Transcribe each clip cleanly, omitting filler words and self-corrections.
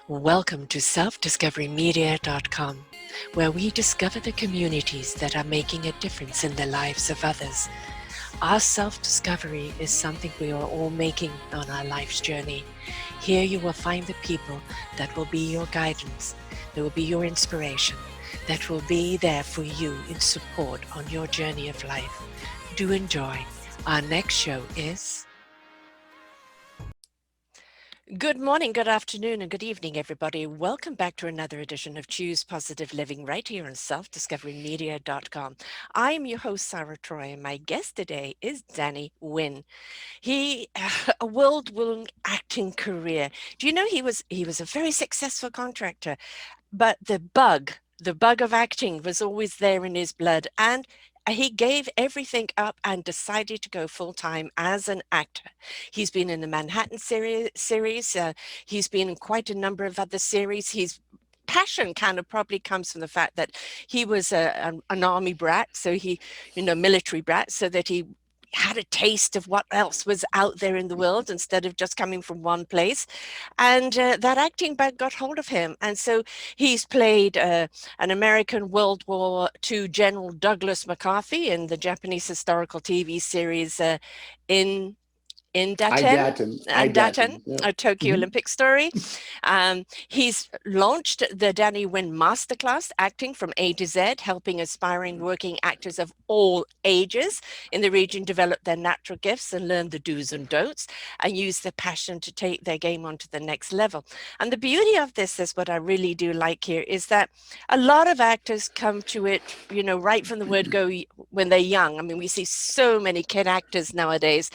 Welcome to selfdiscoverymedia.com, where we discover the communities that are making a difference in the lives of others. Our self-discovery is something we are all making on our life's journey. Here you will find the people that will be your guidance, that will be your inspiration, that will be there for you in support on your journey of life. Do enjoy. Our next show is... Good morning, good afternoon, and good evening, everybody. Welcome back to another edition of Choose Positive Living right here on selfdiscoverymedia.com. I'm your host, Sarah Troy, and my guest today is Danny Winn. He a world-winning acting career. Do you know he was a very successful contractor, but the bug of acting was always there in his blood, and he gave everything up and decided to go full-time as an actor. He's been in the Manhattan series. He's been in quite a number of other series. His passion kind of probably comes from the fact that he was an army brat, so he, military brat, so that he had a taste of what else was out there in the world instead of just coming from one place. And that acting bug got hold of him. And so he's played an American World War II General Douglas MacArthur in the Japanese historical TV series in Daten, Yep. a Tokyo Olympic story. He's launched the Danny Winn Masterclass, acting from A to Z, helping aspiring working actors of all ages in the region develop their natural gifts and learn the do's and don'ts and use their passion to take their game on to the next level. And the beauty of this is what I really do like here is that a lot of actors come to it, right from the word go when they're young. I mean, we see so many kid actors nowadays.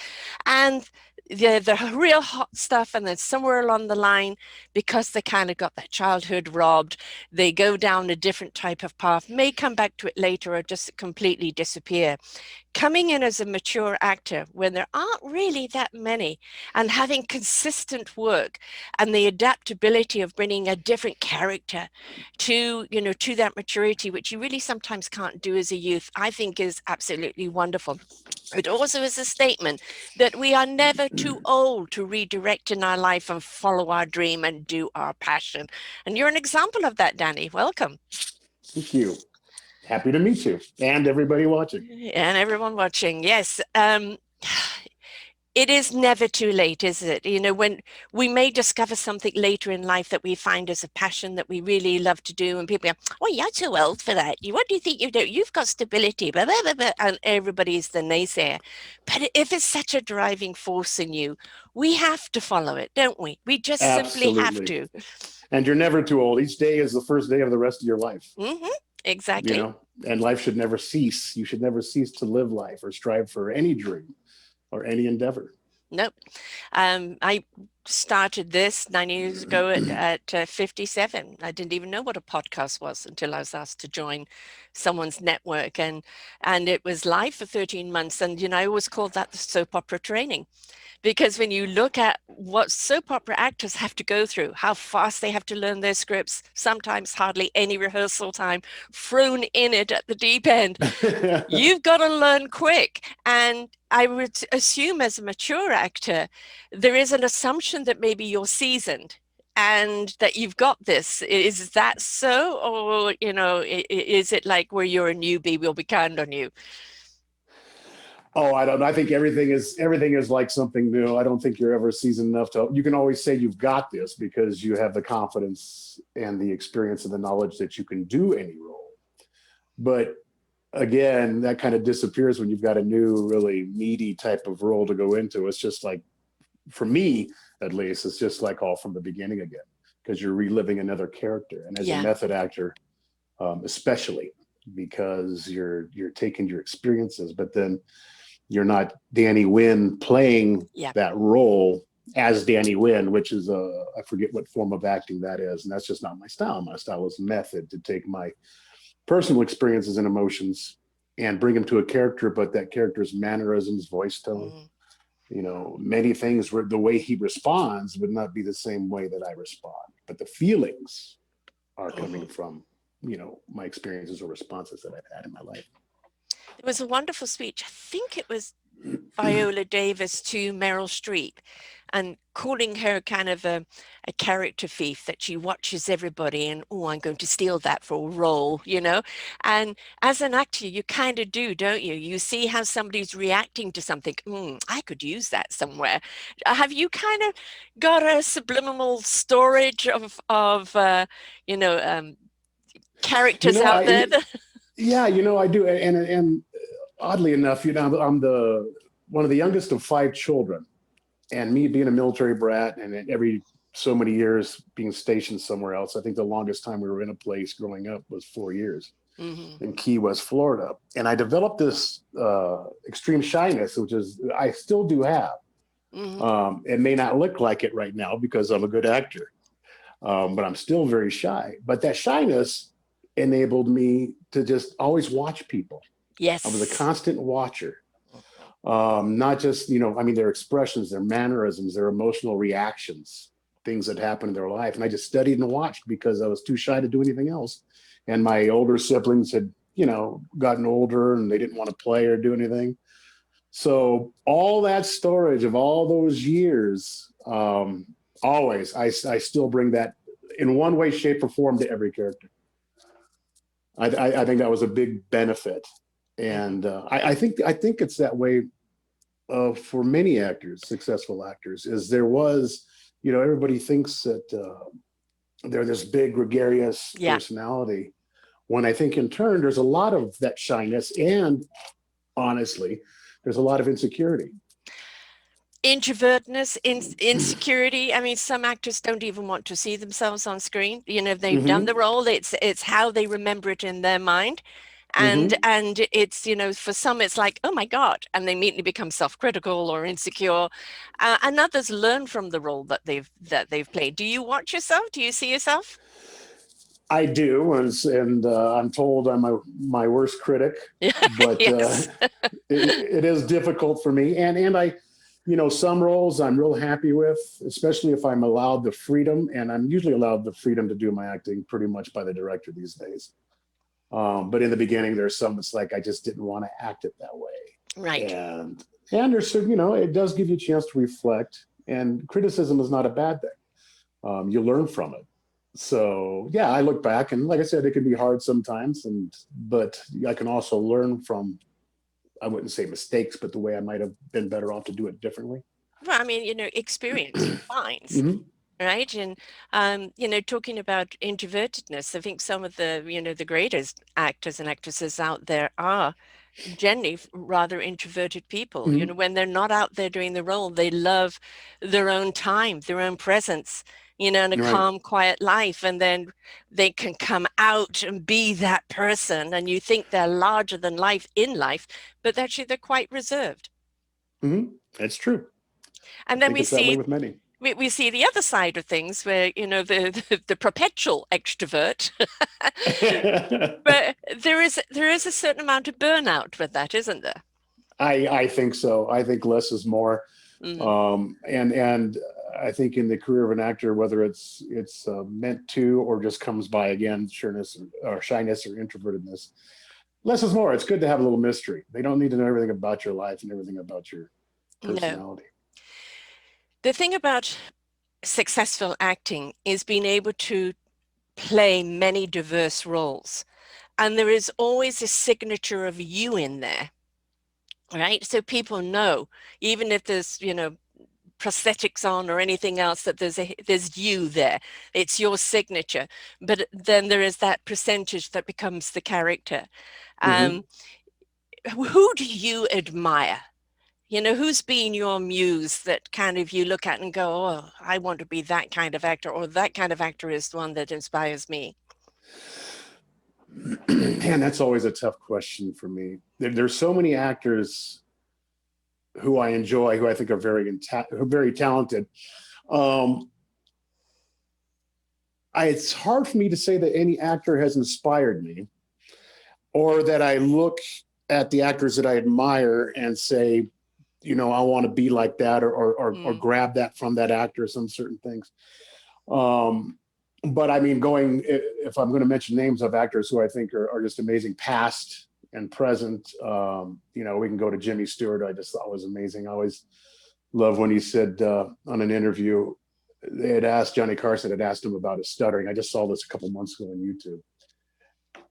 And the real hot stuff, and then somewhere along the line, because they kind of got their childhood robbed, they go down a different type of path, may come back to it later or just completely disappear. Coming in as a mature actor when there aren't really that many, and having consistent work and the adaptability of bringing a different character to that maturity, which you really sometimes can't do as a youth, I think is absolutely wonderful. It also is a statement that we are never too old to redirect in our life and follow our dream and do our passion. And you're an example of that, Danny. Welcome. Thank you. Happy to meet you and everybody watching. And everyone watching. Yes. It is never too late, is it? When we may discover something later in life that we find as a passion that we really love to do, and people go, "Oh, you're too old for that. What do you think you do? You've got stability," blah, blah, blah, blah, and everybody's the naysayer. But if it's such a driving force in you, we have to follow it, don't we? We just simply have Absolutely. to. And you're never too old. Each day is the first day of the rest of your life. Exactly. And life should never cease. You should never cease to live life or strive for any dream or any endeavor. Nope. I started this 9 years ago at 57. I didn't even know what a podcast was until I was asked to join someone's network, and it was live for 13 months. And I always called that the soap opera training, because when you look at what soap opera actors have to go through, how fast they have to learn their scripts, sometimes hardly any rehearsal time, thrown in it at the deep end. You've got to learn quick. And I would assume as a mature actor, there is an assumption that maybe you're seasoned and that you've got this. Is that so? Or, is it like where you're a newbie, we'll be kind on you? Oh, I don't know. I think everything is like something new. I don't think you're ever seasoned enough to. You can always say you've got this because you have the confidence and the experience and the knowledge that you can do any role. But again, that kind of disappears when you've got a new, really meaty type of role to go into. It's just like, for me at least, it's just like all from the beginning again, because you're reliving another character. And as a method actor, especially because you're taking your experiences, but then you're not Danny Winn playing that role as Danny Winn, which is I forget what form of acting that is. And that's just not my style. My style is method, to take my personal experiences and emotions and bring them to a character, but that character's mannerisms, voice tone, many things where the way he responds would not be the same way that I respond, but the feelings are coming from, my experiences or responses that I've had in my life. It was a wonderful speech. I think it was Viola Davis to Meryl Streep. and calling her kind of a character thief, that she watches everybody and, oh, I'm going to steal that for a role, you know. And as an actor, you kind of do, don't you? You see how somebody's reacting to something. I could use that somewhere. Have you kind of got a subliminal storage of you know, You characters know, out there? yeah, I do. And oddly enough, I'm the one of the youngest of five children, and me being a military brat, and every so many years being stationed somewhere else. I think the longest time we were in a place growing up was 4 years Mm-hmm. in Key West, Florida. And I developed this extreme shyness, which is I still do have. Mm-hmm. It may not look like it right now because I'm a good actor, but I'm still very shy. But that shyness enabled me to just always watch people. I was a Yes. constant watcher. Not just, their expressions, their mannerisms, their emotional reactions, things that happen in their life. And I just studied and watched because I was too shy to do anything else. And my older siblings had, gotten older and they didn't want to play or do anything. So all that storage of all those years, always, I still bring that in one way, shape, or form to every character. I think that was a big benefit. And I think it's that way for many actors, successful actors, is there was, everybody thinks that they're this big gregarious Yeah. personality. When I think in turn, there's a lot of that shyness, and honestly, there's a lot of insecurity. Introvertness, insecurity. I mean, some actors don't even want to see themselves on screen. You know, if they've done the Mm-hmm. role, it's how they remember it in their mind. And Mm-hmm. and it's, for some it's like, oh my God, and they immediately become self-critical or insecure. And others learn from the role that they've played. Do you watch yourself? Do you see yourself? I do, and I'm told I'm my worst critic, but Yes. it is difficult for me. And I, some roles I'm real happy with, especially if I'm allowed the freedom, and I'm usually allowed the freedom to do my acting pretty much by the director these days. But in the beginning, there's some it's like I just didn't want to act it that way, Right. and there's it does give you a chance to reflect, and criticism is not a bad thing. You learn from it. So yeah, I look back and like I said, it can be hard sometimes, but I can also learn from, I wouldn't say mistakes, but the way I might have been better off to do it differently. Well, I mean, experience defines. Mm-hmm. Right. And, talking about introvertedness, I think some of the greatest actors and actresses out there are generally rather introverted people. Mm-hmm. When they're not out there doing the role, they love their own time, their own presence, and a Right. calm, quiet life. And then they can come out and be that person. And you think they're larger than life in life, but actually they're quite reserved. Mm-hmm. That's true. I And then think we it's that way see with many. we see the other side of things where, the perpetual extrovert. But there is a certain amount of burnout with that, isn't there? I think so. I think less is more. Mm, And I think in the career of an actor, whether it's meant to or just comes by again, sureness or shyness or introvertedness, less is more. It's good to have a little mystery. They don't need to know everything about your life and everything about your no. personality. The thing about successful acting is being able to play many diverse roles. And there is always a signature of you in there, right? So people know, even if there's, prosthetics on or anything else, that there's you there. It's your signature. But then there is that percentage that becomes the character. Mm-hmm. Um, who do you admire? Who's been your muse that kind of you look at and go, oh, I want to be that kind of actor, or that kind of actor is the one that inspires me? Man, that's always a tough question for me. There's so many actors who I enjoy, who I think are very talented. Um, it's hard for me to say that any actor has inspired me, or that I look at the actors that I admire and say, I want to be like that, or Mm, grab that from that actor, some certain things. Um, but I mean, if I'm going to mention names of actors who I think are just amazing, past and present, we can go to Jimmy Stewart. I just thought was amazing. I always love when he said on an interview, they had asked Johnny Carson had asked him about his stuttering. I just saw this a couple months ago on YouTube,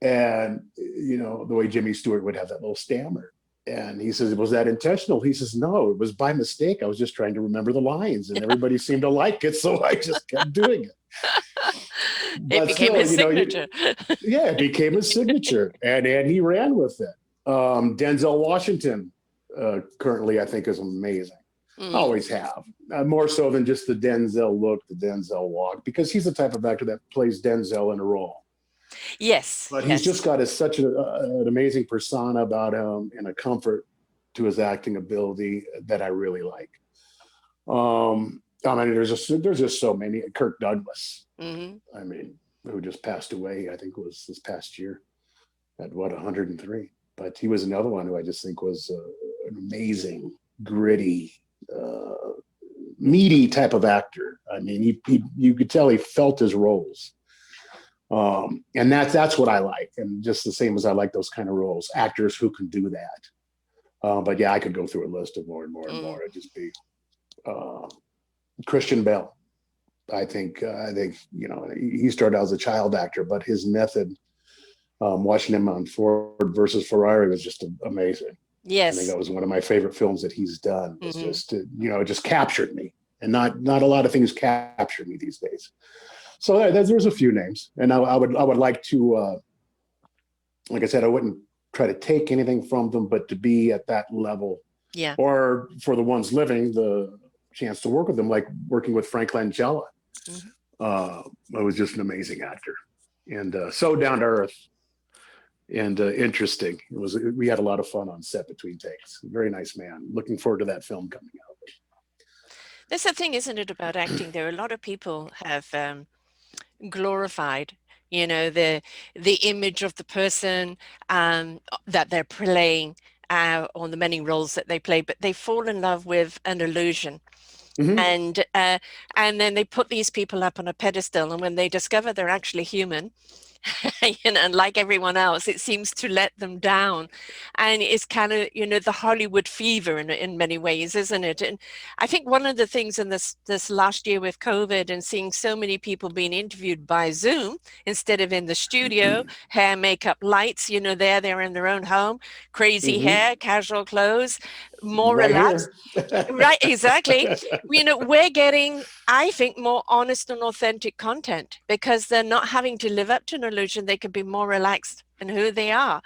and the way Jimmy Stewart would have that little stammer. And he says, was that intentional? He says, no, it was by mistake. I was just trying to remember the lines, and everybody seemed to like it, so I just kept doing it. It But became still, his signature. yeah, it became his signature, and he ran with it. Denzel Washington, currently, I think is amazing. Always have. More so than just the Denzel look, the Denzel walk, because he's the type of actor that plays Denzel in a role. Yes. But he's just got such an amazing persona about him and a comfort to his acting ability that I really like. I mean, there's just so many. Kirk Douglas, I mean, who just passed away, I think it was this past year at 103. But he was another one who I just think was an amazing, gritty, meaty type of actor. I mean, you could tell he felt his roles. And that's what I like. And just the same as I like those kind of roles, actors who can do that. But yeah, I could go through a list of more and more and more. It'd just be Christian Bale. I think he started out as a child actor, but his method, watching him on Ford versus Ferrari, was just amazing. Yes. I think that was one of my favorite films that he's done. It's just, it just captured me, and not a lot of things capture me these days. So there's a few names, and I would like to, like I said, I wouldn't try to take anything from them, but to be at that level, or for the ones living, the chance to work with them, like working with Frank Langella. I was just an amazing actor, and so down to earth and interesting. We had a lot of fun on set between takes. Very nice man. Looking forward to that film coming out. That's the thing, isn't it, about acting? There are a lot of people have glorified, the image of the person that they're playing, or the many roles that they play, but they fall in love with an illusion. And then they put these people up on a pedestal, and when they discover they're actually human, and like everyone else, it seems to let them down. And it's kind of, the Hollywood fever in many ways, isn't it? And I think one of the things in this last year with COVID and seeing so many people being interviewed by Zoom instead of in the studio, hair, makeup, lights, they're in their own home, crazy hair, casual clothes, more relaxed. Right, exactly. We're getting, I think, more honest and authentic content because they're not having to live up to an illusion. They can be more relaxed in who they are.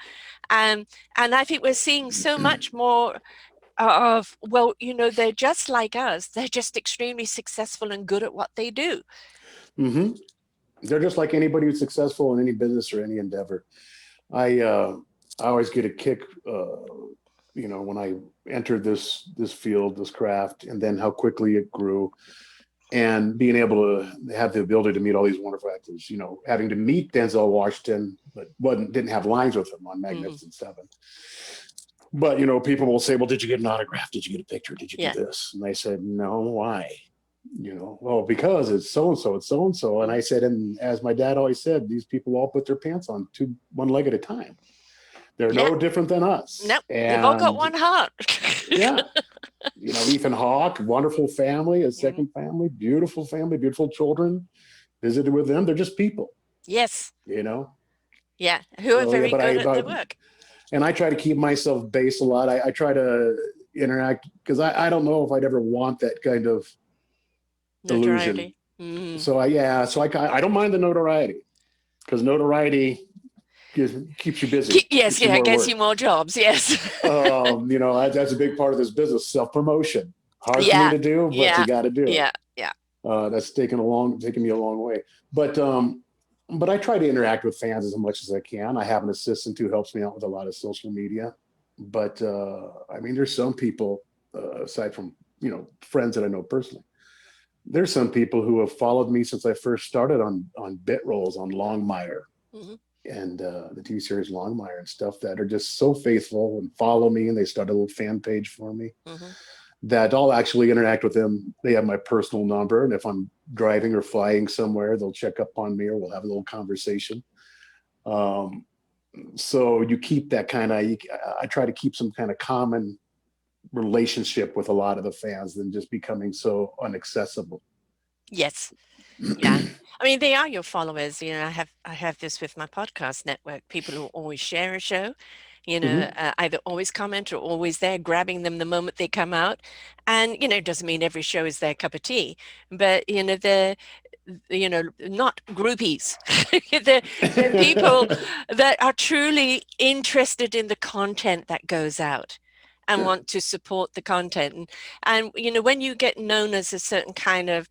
And I think we're seeing so much more of, they're just like us. They're just extremely successful and good at what they do. They're just like anybody who's successful in any business or any endeavor. I always get a kick, when I entered this field, this craft, and then how quickly it grew, and being able to have the ability to meet all these wonderful actors. Having to meet Denzel Washington, but didn't have lines with him on Magnificent Seven. But people will say, "Well, did you get an autograph? Did you get a picture? Did you do this?" And I said, "No, why?" Well, because it's so and so, it's so and so. And I said, and as my dad always said, these people all put their pants on one leg at a time. They're no different than us. Nope. They've all got one heart. Yeah. Ethan Hawke, wonderful family, a second family, beautiful children. Visited with them. They're just people. Yes. Yeah. Who are very good at their work. And I try to keep myself base a lot. I try to interact because I don't know if I'd ever want that kind of illusion. So I don't mind the notoriety, because notoriety keeps you busy. Yes, gets you more jobs. Yes. That's a big part of this business, self-promotion. Hard for me to do, but you got to do it. Yeah. That's taken me a long way. But I try to interact with fans as much as I can. I have an assistant who helps me out with a lot of social media. But there's some people, aside from friends that I know personally, there's some people who have followed me since I first started on bit roles on Longmire. And the TV series Longmire and stuff, that are just so faithful and follow me, and they start a little fan page for me that I'll actually interact with them. They have my personal number, and if I'm driving or flying somewhere, they'll check up on me, or we'll have a little conversation. So you keep that I try to keep some kind of common relationship with a lot of the fans than just becoming so inaccessible. Yes. Yeah. I mean, they are your followers. I have this with my podcast network, people who always share a show, either always comment or always there, grabbing them the moment they come out. And, it doesn't mean every show is their cup of tea, but, they're, not groupies. they're people that are truly interested in the content that goes out and Sure. want to support the content. And, when you get known as a certain kind of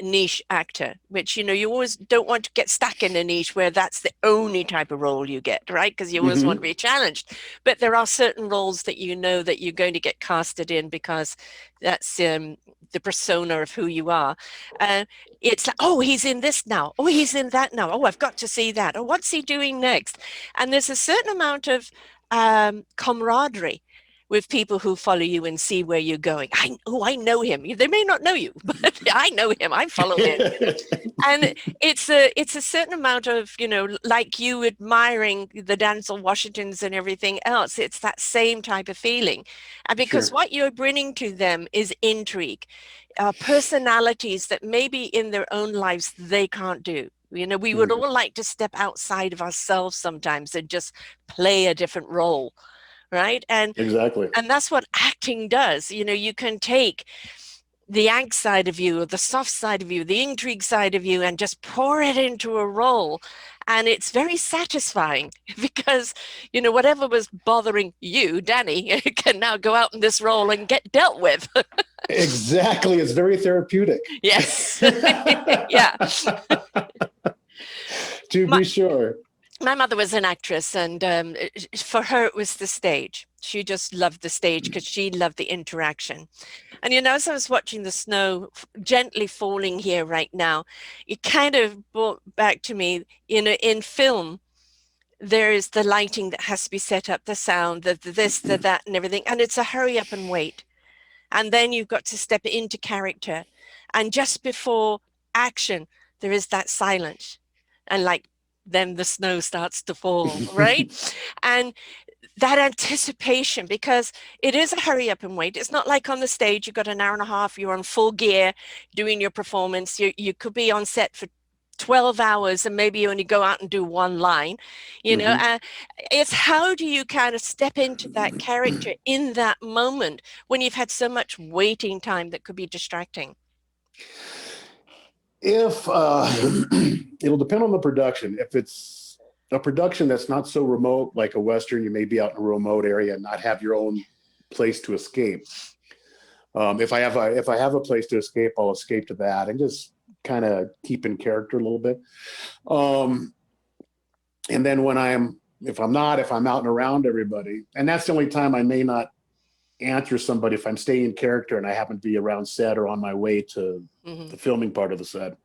niche actor, which you always don't want to get stuck in a niche where that's the only type of role you get, right? Because you always want to be challenged. But there are certain roles that that you're going to get casted in because that's the persona of who you are. It's like, oh, he's in this now, oh, he's in that now, oh, I've got to see that, oh, what's he doing next? And there's a certain amount of camaraderie with people who follow you and see where you're going. I know him. They may not know you, but I know him. I follow him. And it's a certain amount of, like you admiring the Denzel Washingtons and everything else. It's that same type of feeling. And because Sure. what you're bringing to them is intrigue, personalities that maybe in their own lives they can't do. We would all like to step outside of ourselves sometimes and just play a different role. Right. Exactly. And that's what acting does. You can take the angst side of you, or the soft side of you, the intrigue side of you, and just pour it into a role. And it's very satisfying because, whatever was bothering you, Danny, can now go out in this role and get dealt with. Exactly. It's very therapeutic. Yes. Yeah. To be sure. My mother was an actress, and for her, it was the stage. She just loved the stage because she loved the interaction. And, as I was watching the snow gently falling here right now, it kind of brought back to me, in film, there is the lighting that has to be set up, the sound, the this, the that, and everything. And it's a hurry up and wait. And then you've got to step into character. And just before action, there is that silence. And then the snow starts to fall, right? And that anticipation, because it is a hurry up and wait. It's not like on the stage, you've got an hour and a half, you're on full gear doing your performance. You could be on set for 12 hours and maybe you only go out and do one line, it's how do you kind of step into that character in that moment when you've had so much waiting time that could be distracting? If it'll depend on the production. If it's a production that's not so remote, like a Western, you may be out in a remote area and not have your own place to escape. If I have a place to escape, I'll escape to that and just kind of keep in character a little bit. And then if I'm out and around everybody, and that's the only time I may not answer somebody, if I'm staying in character and I happen to be around set or on my way to the filming part of the set.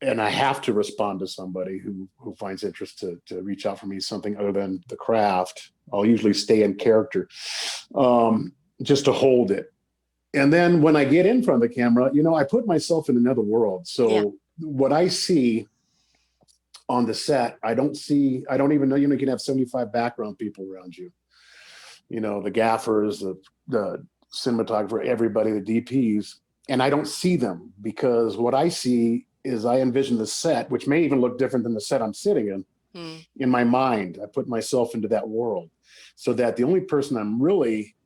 And I have to respond to somebody who finds interest to reach out for me, something other than the craft. I'll usually stay in character just to hold it. And then when I get in front of the camera, I put myself in another world. So what I see on the set, I don't even know, you can have 75 background people around you. The gaffers, the cinematographer, everybody, the DPs, and I don't see them because what I see is I envision the set, which may even look different than the set I'm sitting in my mind. I put myself into that world so that the only person I'm really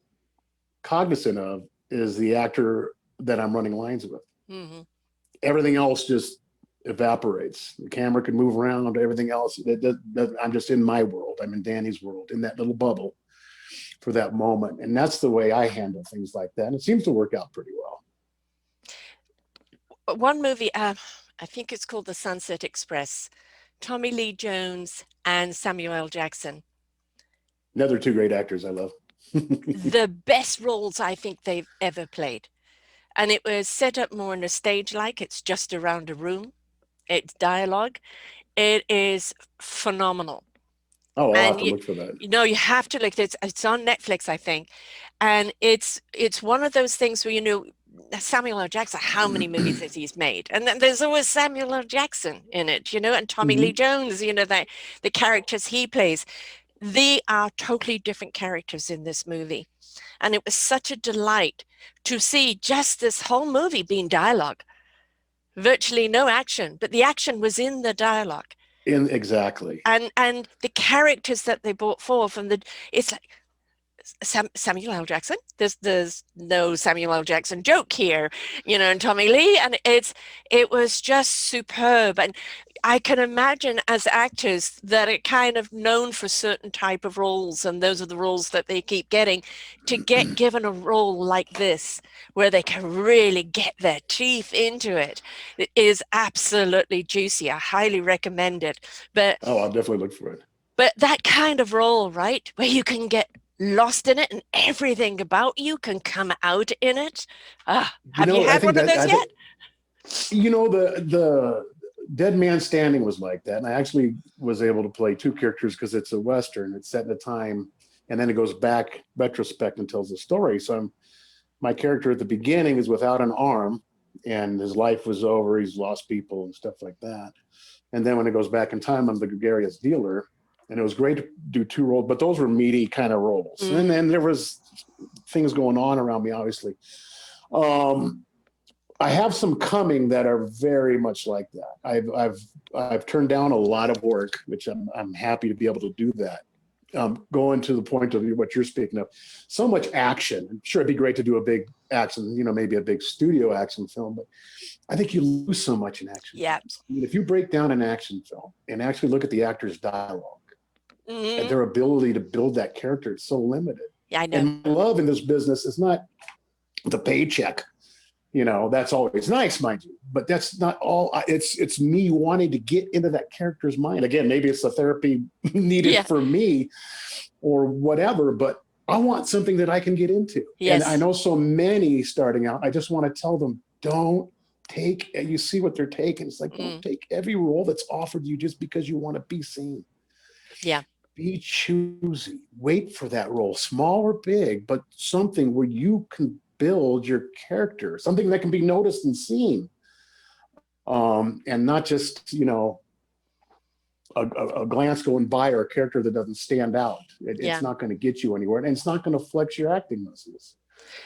cognizant of is the actor that I'm running lines with. Everything else just evaporates. The camera can move around, everything else. I'm just in my world. I'm in Danny's world, in that little bubble for that moment. And that's the way I handle things like that. And it seems to work out pretty well. One movie, I think it's called The Sunset Express, Tommy Lee Jones and Samuel L. Jackson. Another two great actors I love. The best roles I think they've ever played. And it was set up more in a stage-like. It's just around a room. It's dialogue. It is phenomenal. Oh, I'll have to look for that. You have to look. It's on Netflix, I think. And it's one of those things where, Samuel L. Jackson, how many movies has he's made? And then there's always Samuel L. Jackson in it, and Tommy Lee Jones, the characters he plays. they are totally different characters in this movie. And it was such a delight to see just this whole movie being dialogue, virtually no action, but the action was in the dialogue. Exactly. And the characters that they brought forth, and it's like Samuel L. Jackson. There's no Samuel L. Jackson joke here, and Tommy Lee, and it was just superb. And I can imagine as actors that are kind of known for certain type of roles, and those are the roles that they keep getting, to get given a role like this where they can really get their teeth into it. It is absolutely juicy. I highly recommend it. But I'll definitely look for it. But that kind of role, right, where you can get lost in it and everything about you can come out in it. Have you had one of those yet? The Dead Man Standing was like that. And I actually was able to play two characters because it's a Western. It's set in a time, and then it goes back retrospect and tells the story. So my character at the beginning is without an arm, and his life was over. He's lost people and stuff like that. And then when it goes back in time, I'm the gregarious dealer. And it was great to do two roles, but those were meaty kind of roles. And then there was things going on around me, obviously. I have some coming that are very much like that. I've turned down a lot of work, which I'm happy to be able to do that. Going to the point of what you're speaking of, so much action. I'm sure it'd be great to do a big action, maybe a big studio action film, but I think you lose so much in action. Yeah. If you break down an action film and actually look at the actor's dialogue, and their ability to build that character is so limited. Yeah, I know. And my love in this business is not the paycheck. That's always nice, mind you, but that's not all. It's me wanting to get into that character's mind. Again, maybe it's the therapy needed for me or whatever, but I want something that I can get into. Yes. And I know so many starting out, I just want to tell them, don't take, you see what they're taking. It's like, don't take every role that's offered you just because you want to be seen. Yeah. Be choosy. Wait for that role, small or big, but something where you can build your character, something that can be noticed and seen, and not just a glance going by or a character that doesn't stand out. It's not going to get you anywhere, and it's not going to flex your acting muscles.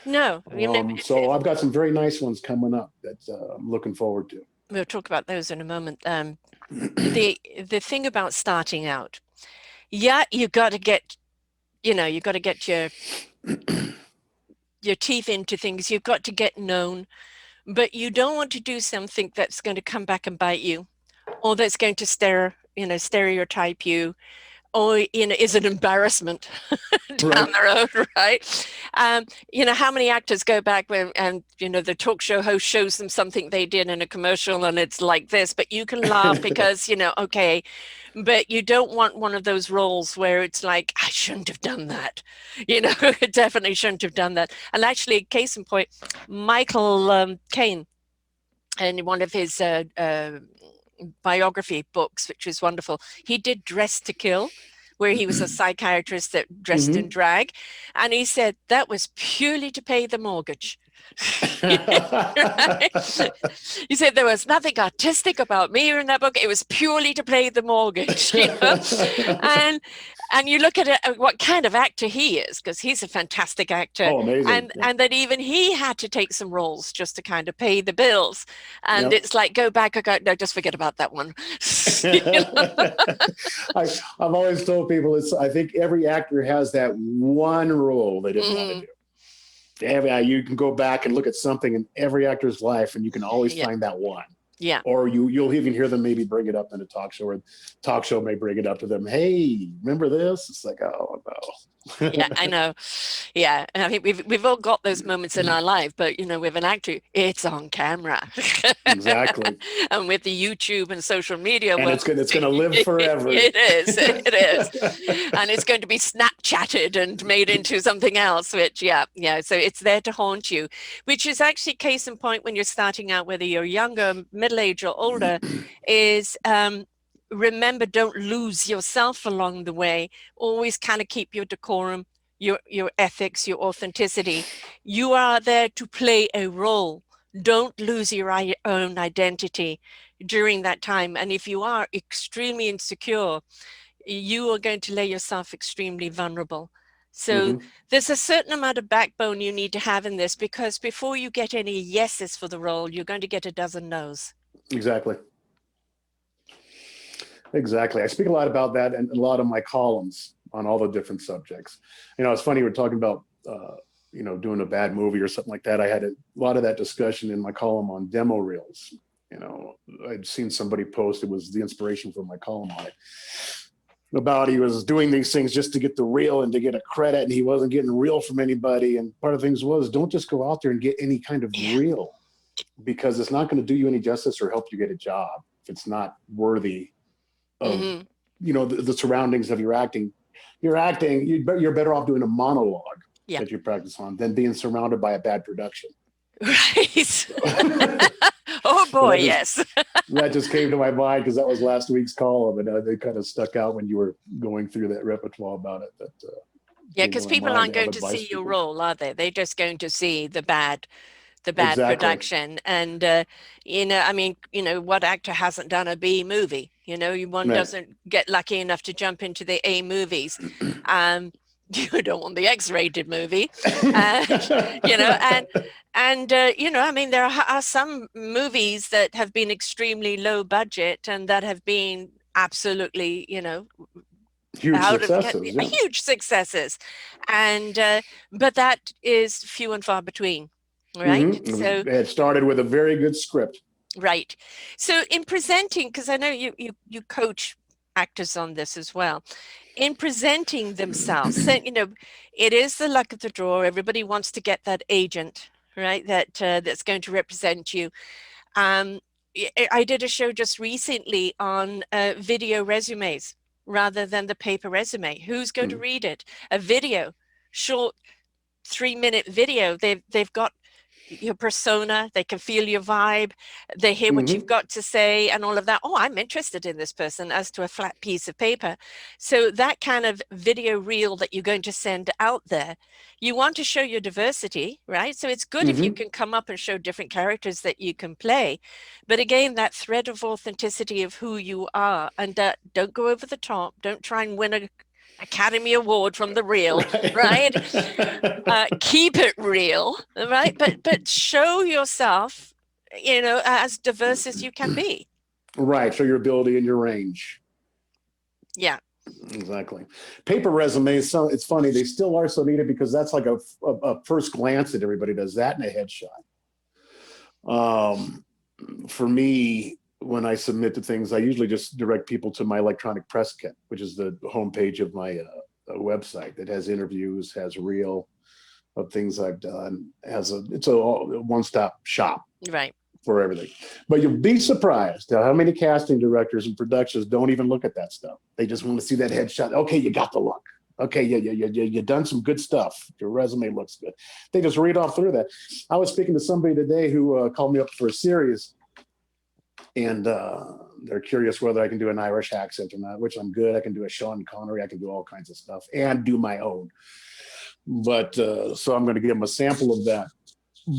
No. So I've got some very nice ones coming up that I'm looking forward to. We'll talk about those in a moment. The thing about starting out. Yeah, you got to get your teeth into things. You've got to get known, but you don't want to do something that's going to come back and bite you, or that's going to stereotype you, or is an embarrassment down the road, right? How many actors go back and the talk show host shows them something they did in a commercial and it's like this, but you can laugh because okay, but you don't want one of those roles where it's like, I shouldn't have done that, definitely shouldn't have done that. And actually, case in point, Michael Caine, in one of his biography books, which is wonderful, he did Dress to Kill, where he was a psychiatrist that dressed in drag, and he said that was purely to pay the mortgage. Right? He said there was nothing artistic about me in that book. It was purely to pay the mortgage. And you look at it, what kind of actor he is, because he's a fantastic actor. Oh, amazing. And that even he had to take some roles just to kind of pay the bills. And it's like, go back and go, no, just forget about that one. I've always told people, I think every actor has that one role they didn't want to do. You can go back and look at something in every actor's life, and you can always find that one. Yeah. Or you'll even hear them maybe bring it up in a talk show, or talk show may bring it up to them. Hey, remember this? It's like, oh no. Yeah, I know. Yeah, and I think we've all got those moments in our life, but with an actor, it's on camera. Exactly. And with the YouTube and social media, and it's going to live forever. It is, and it's going to be Snapchatted and made into something else. Which, so it's there to haunt you. Which is actually case in point when you're starting out, whether you're younger, middle age, or older, is. Remember, don't lose yourself along the way. Always kind of keep your decorum, your ethics, your authenticity. You are there to play a role. Don't lose your own identity during that time. And if you are extremely insecure, you are going to lay yourself extremely vulnerable. So Mm-hmm. there's a certain amount of backbone you need to have in this, because before you get any yeses for the role, you're going to get a dozen no's. Exactly. Exactly. I speak a lot about that in a lot of my columns on all the different subjects. It's funny, we're talking about, doing a bad movie or something like that. I had a lot of that discussion in my column on demo reels. I'd seen somebody post, it was the inspiration for my column on it, about he was doing these things just to get the reel and to get a credit, and he wasn't getting real from anybody. And part of things was, don't just go out there and get any kind of reel, because it's not going to do you any justice or help you get a job if it's not worthy of the surroundings of your acting. You're better off doing a monologue that you practice on than being surrounded by a bad production. Right. Oh boy, yes. That just came to my mind because that was last week's column, and they kind of stuck out when you were going through that repertoire about it. Because people aren't going to see your role, are they? They're just going to see the bad Exactly. production. And what actor hasn't done a B movie? One doesn't get lucky enough to jump into the A movies. You don't want the X-rated movie. There are some movies that have been extremely low budget and that have been absolutely, huge successes. And but that is few and far between. Right. Mm-hmm. So it started with a very good script. Right. So in presenting, because I know you coach actors on this as well, in presenting themselves, it is the luck of the draw. Everybody wants to get that agent, right? That's going to represent you. I did a show just recently on video resumes rather than the paper resume. Who's going to read it? A video, short 3-minute video. They've got your persona, they can feel your vibe, they hear what you've got to say and all of that. Oh, I'm interested in this person, as to a flat piece of paper. So that kind of video reel that you're going to send out there, you want to show your diversity, right? So it's good if you can come up and show different characters that you can play. But again, that thread of authenticity of who you are, and don't go over the top. Don't try and win a Academy Award from the reel, right? Keep it real, right? But show yourself, as diverse as you can be. Right. Show your ability and your range. Yeah. Exactly. Paper resumes, so it's funny, they still are so needed because that's like a first glance that everybody does that in a headshot. For me, when I submit to things, I usually just direct people to my electronic press kit, which is the homepage of my website that has interviews, has reel of things I've done, it's a one-stop shop. Right. For everything. But you'll be surprised at how many casting directors and productions don't even look at that stuff. They just want to see that headshot. Okay, you got the look. Okay, you've done some good stuff. Your resume looks good. They just read off through that. I was speaking to somebody today who called me up for a series, and they're curious whether I can do an Irish accent or not, which I'm good. I can do a Sean Connery. I can do all kinds of stuff and do my own. But so I'm going to give them a sample of that.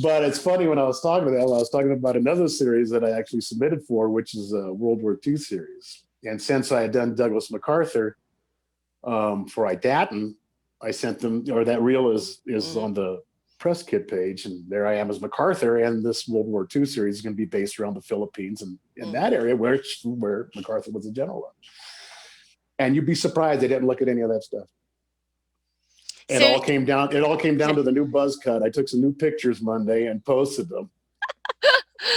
But it's funny, when I was talking to them, I was talking about another series that I actually submitted for, which is a World War II series. And since I had done Douglas MacArthur for Idaten, I sent them, or that reel is on the press kit page, and there I am as MacArthur, and this World War II series is going to be based around the Philippines and in that area where MacArthur was a general. And you'd be surprised they didn't look at any of that stuff. It all came down to the new buzz cut. I took some new pictures Monday and posted them.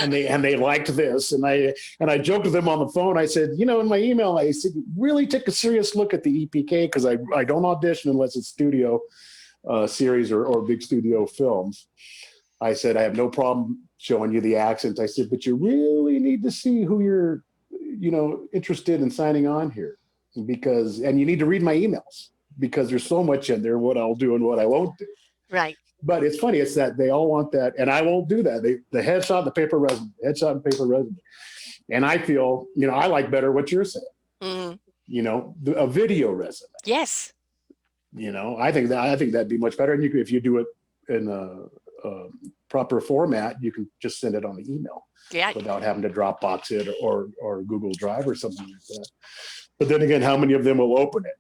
and they liked this. And I joked with them on the phone. I said, in my email, I said, really take a serious look at the EPK, because I don't audition unless it's studio series or big studio films. I said, I have no problem showing you the accent. I said, but you really need to see who you're, interested in signing on here, and you need to read my emails, because there's so much in there, what I'll do and what I won't do. Right. But it's funny, it's that they all want that, and I won't do that. The headshot, the paper resume, And I feel, I like better what you're saying. A video resume. Yes. I think that'd be much better. And if you do it in a proper format, you can just send it on the email without having to Dropbox it or Google Drive or something like that. But then again, how many of them will open it?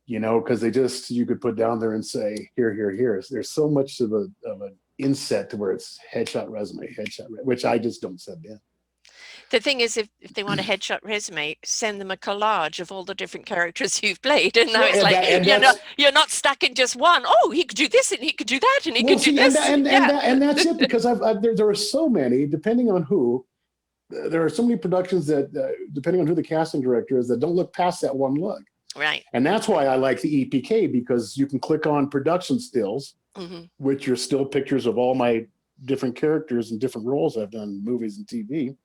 You know, because you could put down there and say, here. There's so much of an inset to where it's headshot resume, which I just don't send in. The thing is, if they want a headshot resume, send them a collage of all the different characters you've played. And now it's you're not stuck in just one. Oh, he could do this and he could do that and he could do this. And that's it, because there are so many, depending on who, there are so many productions that, depending on who the casting director is, that don't look past that one look. Right. And that's why I like the EPK, because you can click on production stills, which are still pictures of all my different characters and different roles I've done in movies and TV.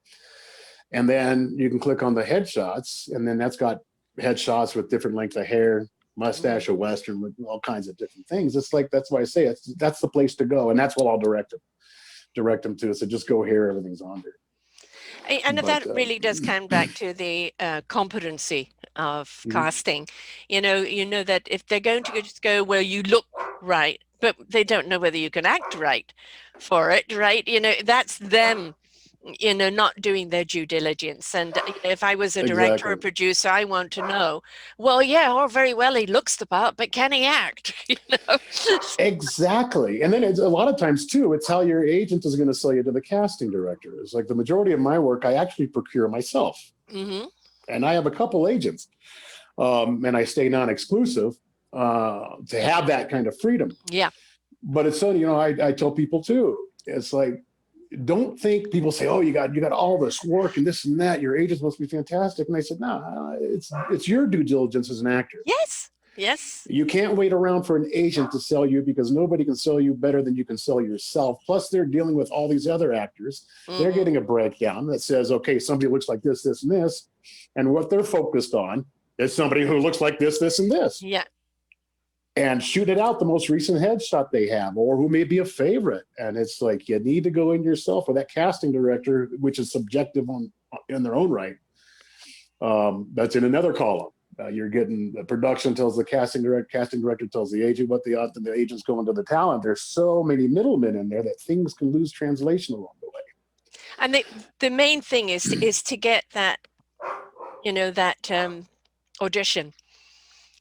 And then you can click on the headshots, and then that's got headshots with different lengths of hair, mustache, or Western, with all kinds of different things. It's like, that's why I say that's the place to go. And that's what I'll direct them to. So just go here, everything's on there. And that really does come back to the competency of casting. You know that if they're going to just go, well, you look right, but they don't know whether you can act right for it, right? You know, that's them, you know, not doing their due diligence. And if I was a director or producer, I want to know, well, yeah, very well, he looks the part, but can he act? You know? Exactly. And then it's a lot of times too, it's how your agent is going to sell you to the casting director. It's like the majority of my work, I actually procure myself. And I have a couple agents, and I stay non-exclusive to have that kind of freedom. Yeah. But it's so, you know, I tell people too, it's like, don't think, people say, oh, you got all this work and this and that, your agents must be fantastic. And I said, no, it's your due diligence as an actor. Yes. You can't wait around for an agent to sell you, because nobody can sell you better than you can sell yourself. Plus, they're dealing with all these other actors. They're getting a breakdown that says, okay, somebody looks like this, this, and this. And what they're focused on is somebody who looks like this, this, and this. Yeah. And shoot it out the most recent headshot they have, or who may be a favorite. And it's like, you need to go in yourself with that casting director, which is subjective in their own right. That's in another column. You're getting, the production tells the casting director tells the agent what the agent's going to the talent. There's so many middlemen in there that things can lose translation along the way. And the main thing is to get that, you know, that audition.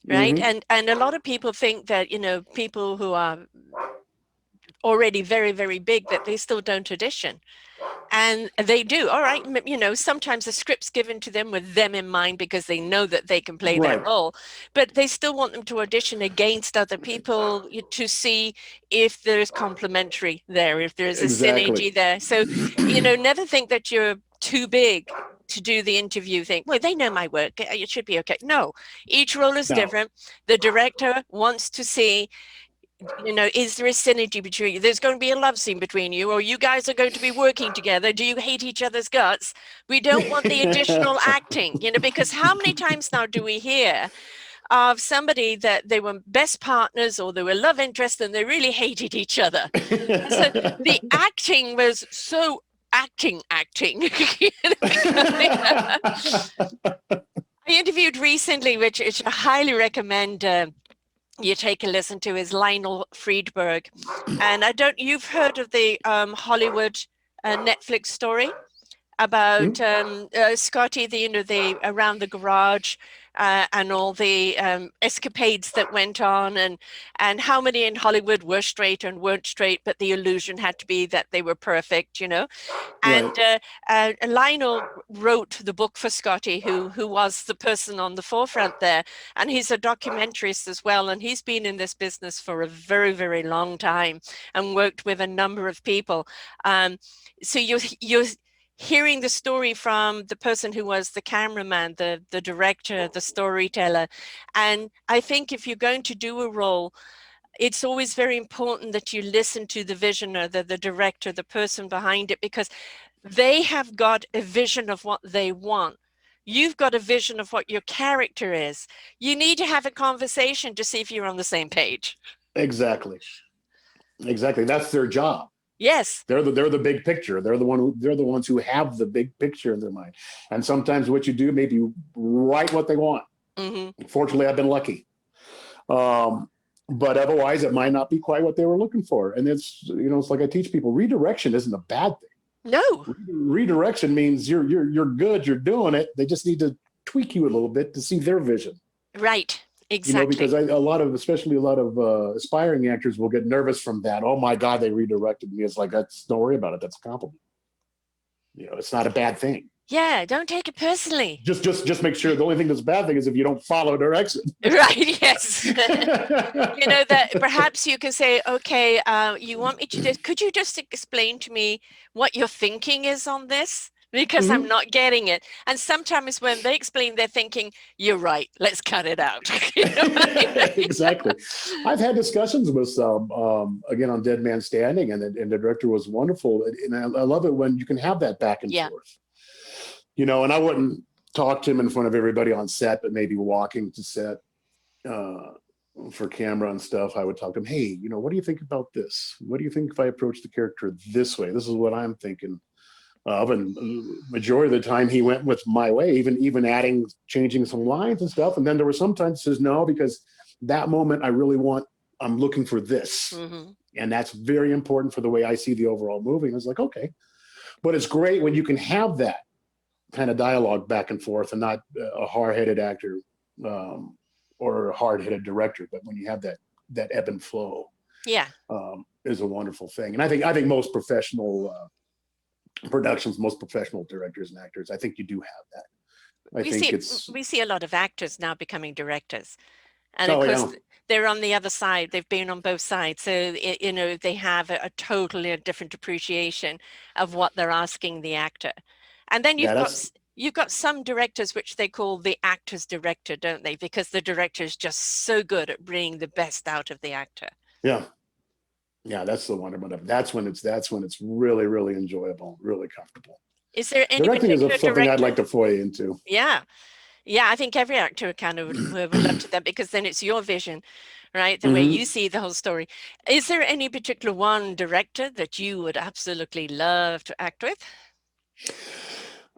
Right. And a lot of people think that, you know, people who are already very, very big, that they still don't audition. And they do. All right. You know, sometimes the script's given to them with them in mind because they know that they can play that role, but they still want them to audition against other people to see if there's complementary there, if there's a synergy there. So, you know, never think that you're too big to do the interview thing. Well, they know my work, it should be okay. No, each role is different. The director wants to see, you know, is there a synergy between you? There's going to be a love scene between you, or you guys are going to be working together. Do you hate each other's guts? We don't want the additional acting, you know, because how many times now do we hear of somebody that they were best partners or they were love interests and they really hated each other? So the acting was so acting. I interviewed recently, which I highly recommend you take a listen to, is Lionel Friedberg. And you've heard of the Hollywood Netflix story about Scotty, the around the garage and all the escapades that went on, and how many in Hollywood were straight and weren't straight, but the illusion had to be that they were perfect, you know. And Lionel wrote the book for Scotty, who was the person on the forefront there, and he's a documentarist as well, and he's been in this business for a very, very long time and worked with a number of people. So you're hearing the story from the person who was the cameraman, the director, the storyteller. And I think if you're going to do a role, it's always very important that you listen to the visioner, the director, the person behind it, because they have got a vision of what they want. You've got a vision of what your character is. You need to have a conversation to see if you're on the same page. Exactly. That's their job. Yes. They're the big picture. They're the ones who have the big picture in their mind. And sometimes what you do may be right what they want. Fortunately, I've been lucky. But otherwise it might not be quite what they were looking for. And it's, you know, it's like I teach people, redirection isn't a bad thing. No. Redirection means you're good, you're doing it. They just need to tweak you a little bit to see their vision. Right. Exactly. Because especially a lot of aspiring actors will get nervous from that. Oh my God, they redirected me. It's like, don't worry about it. That's a compliment. It's not a bad thing. Yeah, don't take it personally. Just make sure the only thing that's a bad thing is if you don't follow direction. Right, yes. That perhaps you can say, okay, you want me to could you just explain to me what your thinking is on this? Because I'm not getting it. And sometimes when they explain their thinking, you're right, let's cut it out. Exactly. I've had discussions with again, on Dead Man Standing, and the director was wonderful. And I love it when you can have that back and forth. And I wouldn't talk to him in front of everybody on set, but maybe walking to set for camera and stuff, I would talk to him, hey, what do you think about this? What do you think if I approach the character this way? This is what I'm thinking of. And majority of the time he went with my way, even changing some lines and stuff. And then there were sometimes he says, no, because that moment I'm looking for this. And that's very important for the way I see the overall movie. And I was like, okay. But it's great when you can have that kind of dialogue back and forth, and not a hard-headed actor or a hard-headed director, but when you have that ebb and flow, is a wonderful thing. And I think most professional productions, most professional directors and actors, I think you do have that. We see a lot of actors now becoming directors, and of course they're on the other side. They've been on both sides, so they have a totally different appreciation of what they're asking the actor. And then you've got some directors which they call the actor's director, don't they? Because the director is just so good at bringing the best out of the actor. Yeah, that's the wonderment of it. That's when it's really, really enjoyable, really comfortable. Is there any directing is something director? I'd like to foray into? Yeah, I think every actor kind of would love to that, because then it's your vision, right? The way you see the whole story. Is there any particular one director that you would absolutely love to act with?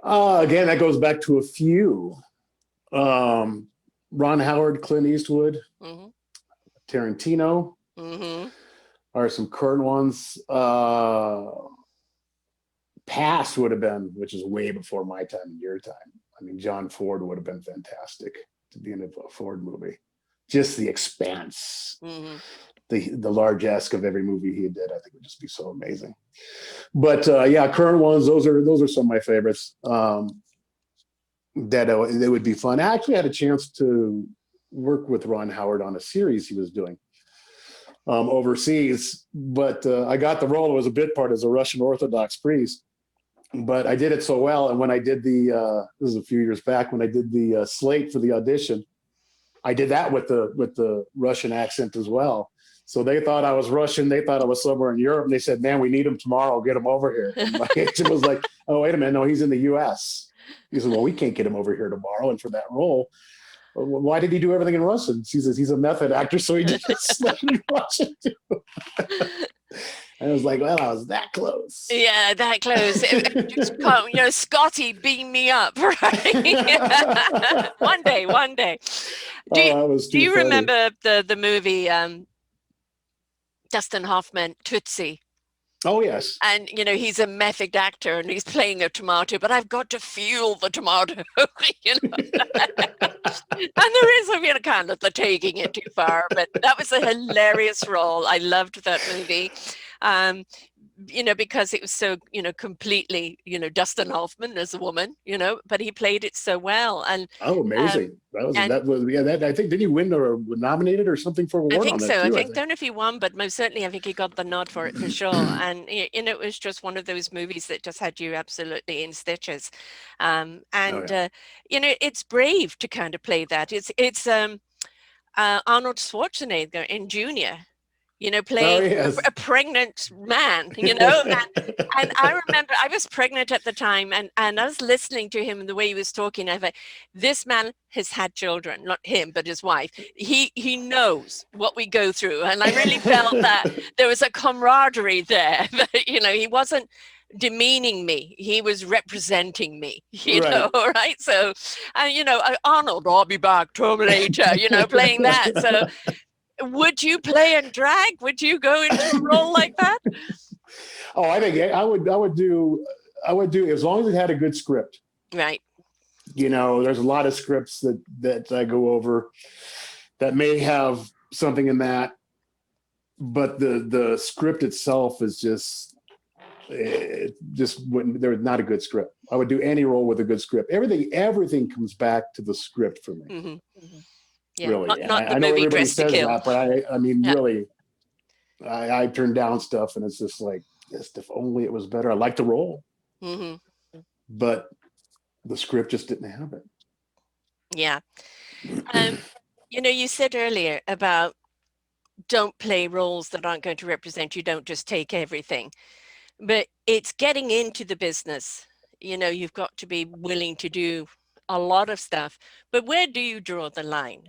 Again, that goes back to a few. Ron Howard, Clint Eastwood, Tarantino are some current ones. Past would have been, which is way before my time and your time. I mean, John Ford would have been fantastic to be in a Ford movie. Just the expanse, the largesse of every movie he did, I think would just be so amazing. But current ones, those are some of my favorites. That they would be fun. I actually had a chance to work with Ron Howard on a series he was doing overseas, but I got the role. It was a bit part as a Russian Orthodox priest, but I did it so well. And when I did this is a few years back, when I did the slate for the audition, I did that with the Russian accent as well. So they thought I was Russian. They thought I was somewhere in Europe. And they said, man, we need him tomorrow. Get him over here. And my agent was like, oh, wait a minute. No, he's in the U.S. He said, well, we can't get him over here tomorrow. And for that role, why did he do everything in Russian? He says, he's a method actor. So he did it in Russian too. And I was like, well, I was that close. Yeah, that close. Just, Scotty, beam me up, right? One day. Do you remember the movie Dustin Hoffman, Tootsie? Oh, yes. And, he's a method actor and he's playing a tomato, but I've got to feel the tomato, And there is kind of the taking it too far, but that was a hilarious role. I loved that movie. Because it was so, completely, Dustin Hoffman as a woman, but he played it so well. And amazing. I think, did he win or nominated or something for an award? I think so. I don't know if he won, but most certainly I think he got the nod for it for sure. And, it was just one of those movies that just had you absolutely in stitches. It's brave to kind of play that. It's Arnold Schwarzenegger in Junior. Playing a pregnant man, and I remember I was pregnant at the time, and I was listening to him and the way he was talking. I thought, this man has had children, not him, but his wife. He knows what we go through. And I really felt that there was a camaraderie there. He wasn't demeaning me. He was representing me, right? So, Arnold, I'll be back, Terminator, playing that. So, would you play in drag? Would you go into a role like that? Oh, I think I would do as long as it had a good script. Right. There's a lot of scripts that I go over that may have something in that, but the script itself is just wouldn't. They're not a good script. I would do any role with a good script. Everything comes back to the script for me. Mm-hmm. Yeah, Really, not the I know movie everybody Dressed to says Kill. that, but I mean, Yeah. really, I turn down stuff, and it's just like, yes, if only it was better. I like the role, Mm-hmm. but the script just didn't have it. Yeah. You said earlier about don't play roles that aren't going to represent you. Don't just take everything. But it's getting into the business. You've got to be willing to do a lot of stuff. But where do you draw the line?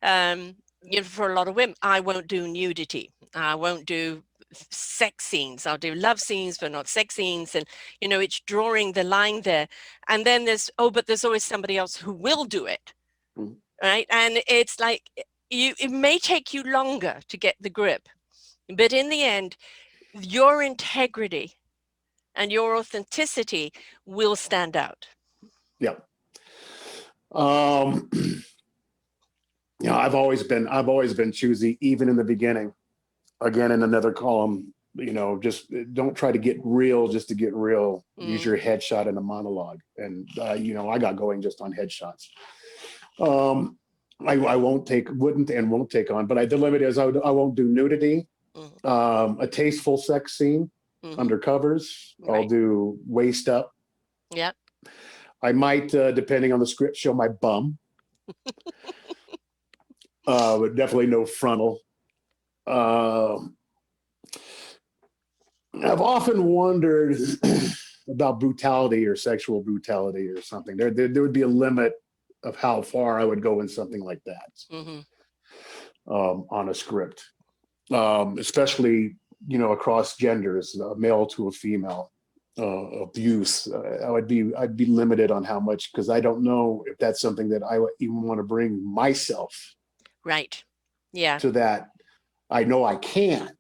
For a lot of women, I won't do nudity. I won't do sex scenes. I'll do love scenes, but not sex scenes. And, it's drawing the line there. And then but there's always somebody else who will do it. Mhm. Right. And it's like, it may take you longer to get the grip, but in the end, your integrity and your authenticity will stand out. Yeah. I've always been choosy, even in the beginning. Again, in another column, just don't try to get real just to get real. Use your headshot in a monologue. And, I got going just on headshots. I won't take on, but the limit is I won't do nudity, a tasteful sex scene, under covers. Right. I'll do waist up. Yep. I might, depending on the script, show my bum. But definitely no frontal. I've often wondered about brutality or sexual brutality or something. There would be a limit of how far I would go in something like that on a script, especially across genders, a male to a female. Abuse. I'd be limited on how much, because I don't know if that's something that I even want to bring myself. Right. Yeah. To that, I know I can,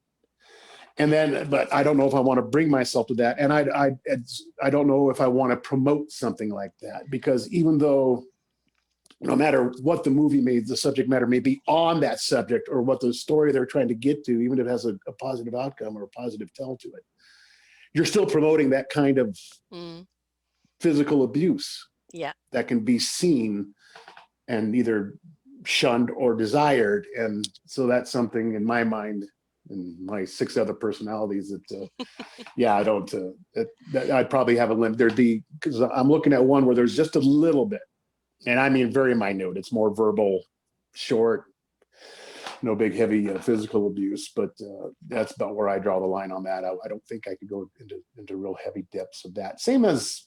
but I don't know if I want to bring myself to that, and I don't know if I want to promote something like that, because even though, no matter what the subject matter may be on that subject, or what the story they're trying to get to, even if it has a positive outcome or a positive tell to it, you're still promoting that kind of physical abuse that can be seen and either shunned or desired. And so that's something in my mind and my 6 other personalities that, I don't, I'd probably have a limit. Because I'm looking at one where there's just a little bit, and I mean very minute. It's more verbal, short, no big heavy physical abuse, but that's about where I draw the line on that. I don't think I could go into real heavy depths of that. Same as,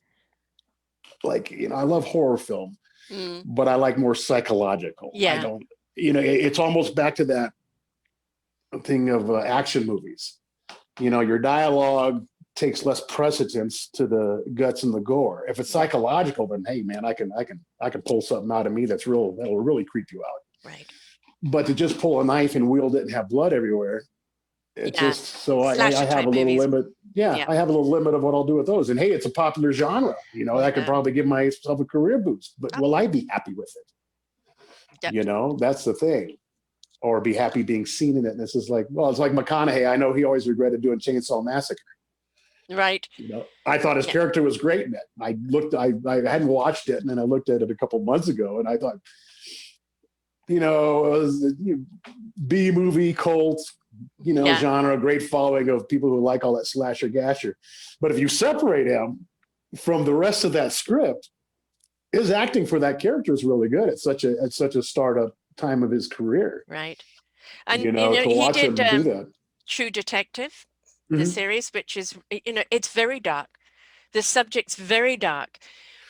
like, I love horror film, but I like more psychological. Yeah. I don't, it's almost back to that thing of action movies. Your dialogue takes less precedence to the guts and the gore. If it's psychological, then hey man, I can pull something out of me that'll really creep you out. Right. But to just pull a knife and wield it and have blood everywhere, it's just, so I have a little limit. Yeah, I have a little limit of what I'll do with those. And hey, it's a popular genre. I could probably give myself a career boost, but will I be happy with it? Yep. That's the thing. Or be happy being seen in it. And this is like, well, it's like McConaughey. I know he always regretted doing Chainsaw Massacre. Right. I thought his character was great in it. I hadn't watched it, and then I looked at it a couple months ago, and I thought, it was B movie cult, genre, great following of people who like all that slasher gasher. But if you separate him from the rest of that script, his acting for that character is really good. It's such a startup time of his career. Right. And to watch he did him do that. True Detective, the series, which is, it's very dark. The subject's very dark,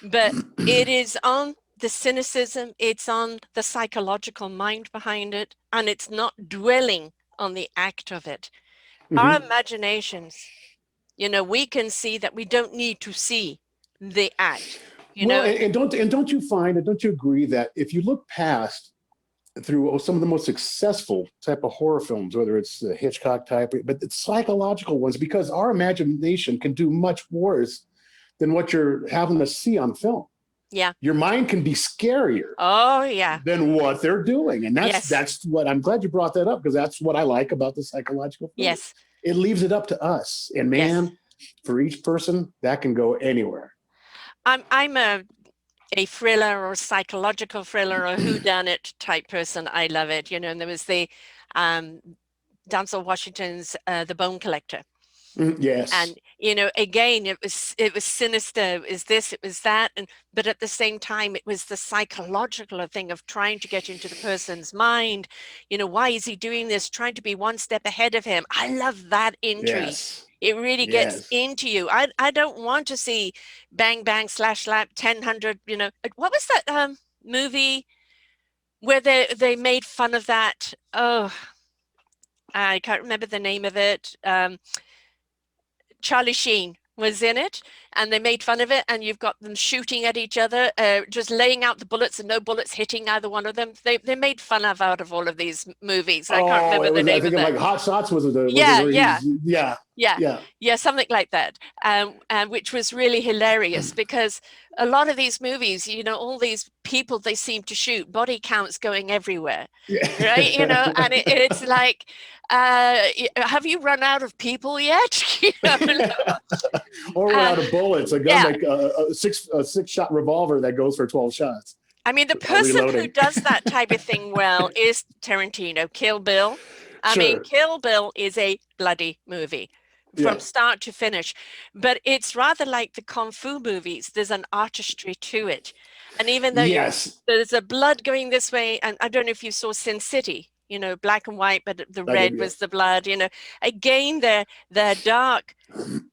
but it is on the cynicism, it's on the psychological mind behind it, and it's not dwelling on the act of it. Our imaginations, we can see that we don't need to see the act. And don't you find, and don't you agree that if you look past through some of the most successful type of horror films, whether it's the Hitchcock type, but it's psychological ones, because our imagination can do much worse than what you're having to see on film. Yeah. Your mind can be scarier Oh, yeah. than what they're doing. And Yes. that's what I'm glad you brought that up, because that's what I like about the psychological thriller. Yes. It leaves it up to us. And Yes. man, for each person, that can go anywhere. I'm a thriller or psychological thriller or whodunit type person. I love it. You know, and there was the um Denzel Washington's The Bone Collector. Yes. And you know, again, it was sinister, it was this, it was that, and but at the same time it was the psychological thing of trying to get into the person's mind. You know, why is he doing this, trying to be one step ahead of him. I love that intrigue. Yes. It really gets Yes. into you. I don't want to see bang bang slash slap 1000, you know. What was that movie where they made fun of that? Oh, I can't remember the name of it. Charlie Sheen was in it, and they made fun of it, and you've got them shooting at each other, just laying out the bullets and no bullets hitting either one of them. They made fun of out of all of these movies. I can't remember the name I think of it. like Hot Shots was it? Yeah, something like that, which was really hilarious because a lot of these movies, you know, all these people they seem to shoot, body counts going everywhere, right? You know, and it's like, have you run out of people yet? You know? Or run out of bullets. A gun like a six-shot revolver that goes for 12 shots. I mean, the person who does that type of thing well is Tarantino. Kill Bill. I mean, Kill Bill is a bloody movie from start to finish, but it's rather like the Kung Fu movies. There's an artistry to it. And even though there's a blood going this way, and I don't know if you saw Sin City, you know, black and white, but the red was the blood, you know. Again, they're dark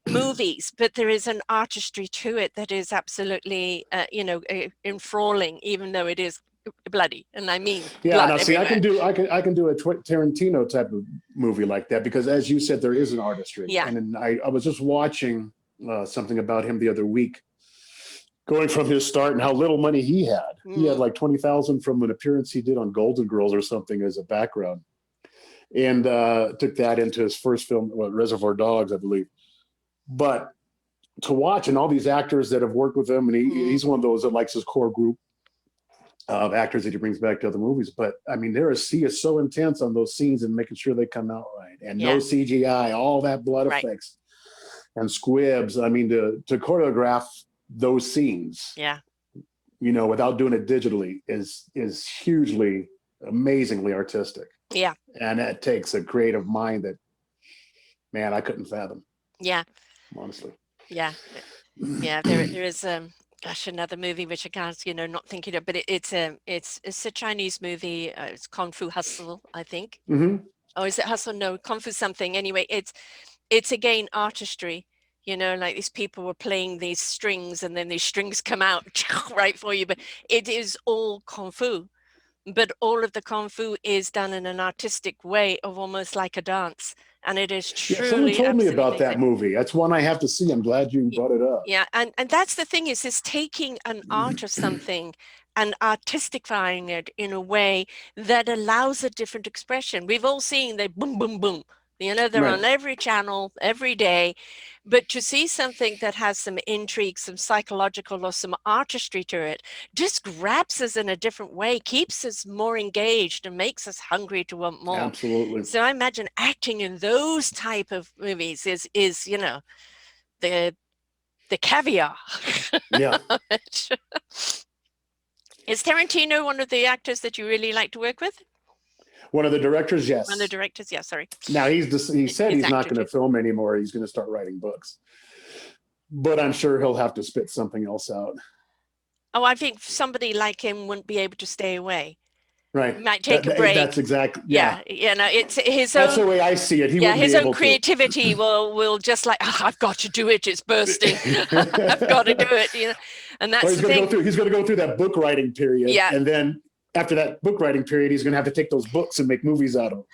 movies, but there is an artistry to it that is absolutely, you know, enthralling, even though it is bloody. And I mean, blood now see, everywhere. I can do a Tarantino type of movie like that, because as you said, there is an artistry. Yeah. And I was just watching something about him the other week, going from his start and how little money he had. He had like 20,000 from an appearance he did on Golden Girls or something as a background, and took that into his first film, Reservoir Dogs, I believe. But to watch, and all these actors that have worked with him, and he's one of those that likes his core group of actors that he brings back to other movies. But I mean, he is so intense on those scenes and making sure they come out right, and no CGI, all that blood effects and squibs. I mean, to choreograph those scenes, you know, without doing it digitally is hugely, amazingly artistic. Yeah. And it takes a creative mind that, man, I couldn't fathom. Yeah. Honestly. Yeah. Yeah. There is gosh, another movie which I can't, you know, not thinking of, but it's a Chinese movie. It's Kung Fu Hustle, I think. Oh, is it Hustle? No, Kung Fu something. Anyway, it's again artistry. You know, like these people were playing these strings, and then these strings come out right for you. But it is all Kung Fu. But all of the Kung Fu is done in an artistic way, of almost like a dance. And it is truly. Someone told me about that movie. That's one I have to see. I'm glad you brought it up. Yeah, and that's the thing is taking an art of something and artistifying it in a way that allows a different expression. We've all seen the boom, boom, boom. You know, they're on every channel every day. But to see something that has some intrigue, some psychological or some artistry to it, just grabs us in a different way, keeps us more engaged and makes us hungry to want more. Absolutely. So I imagine acting in those type of movies is you know, the caviar. Yeah. Is Tarantino one of the actors that you really like to work with? One of the directors, yes. One of the directors, yeah, sorry. Now he said he's not going to film anymore. He's going to start writing books. But I'm sure he'll have to spit something else out. Oh, I think somebody like him wouldn't be able to stay away. Right. He might take a break. That's exactly. Yeah. You know, it's his own. That's the way I see it. His own creativity will just like, I've got to do it. It's bursting. I've got to do it. You know, and that's the thing. He's going to go through that book writing period. Yeah. And then after that book writing period, he's going to have to take those books and make movies out of them.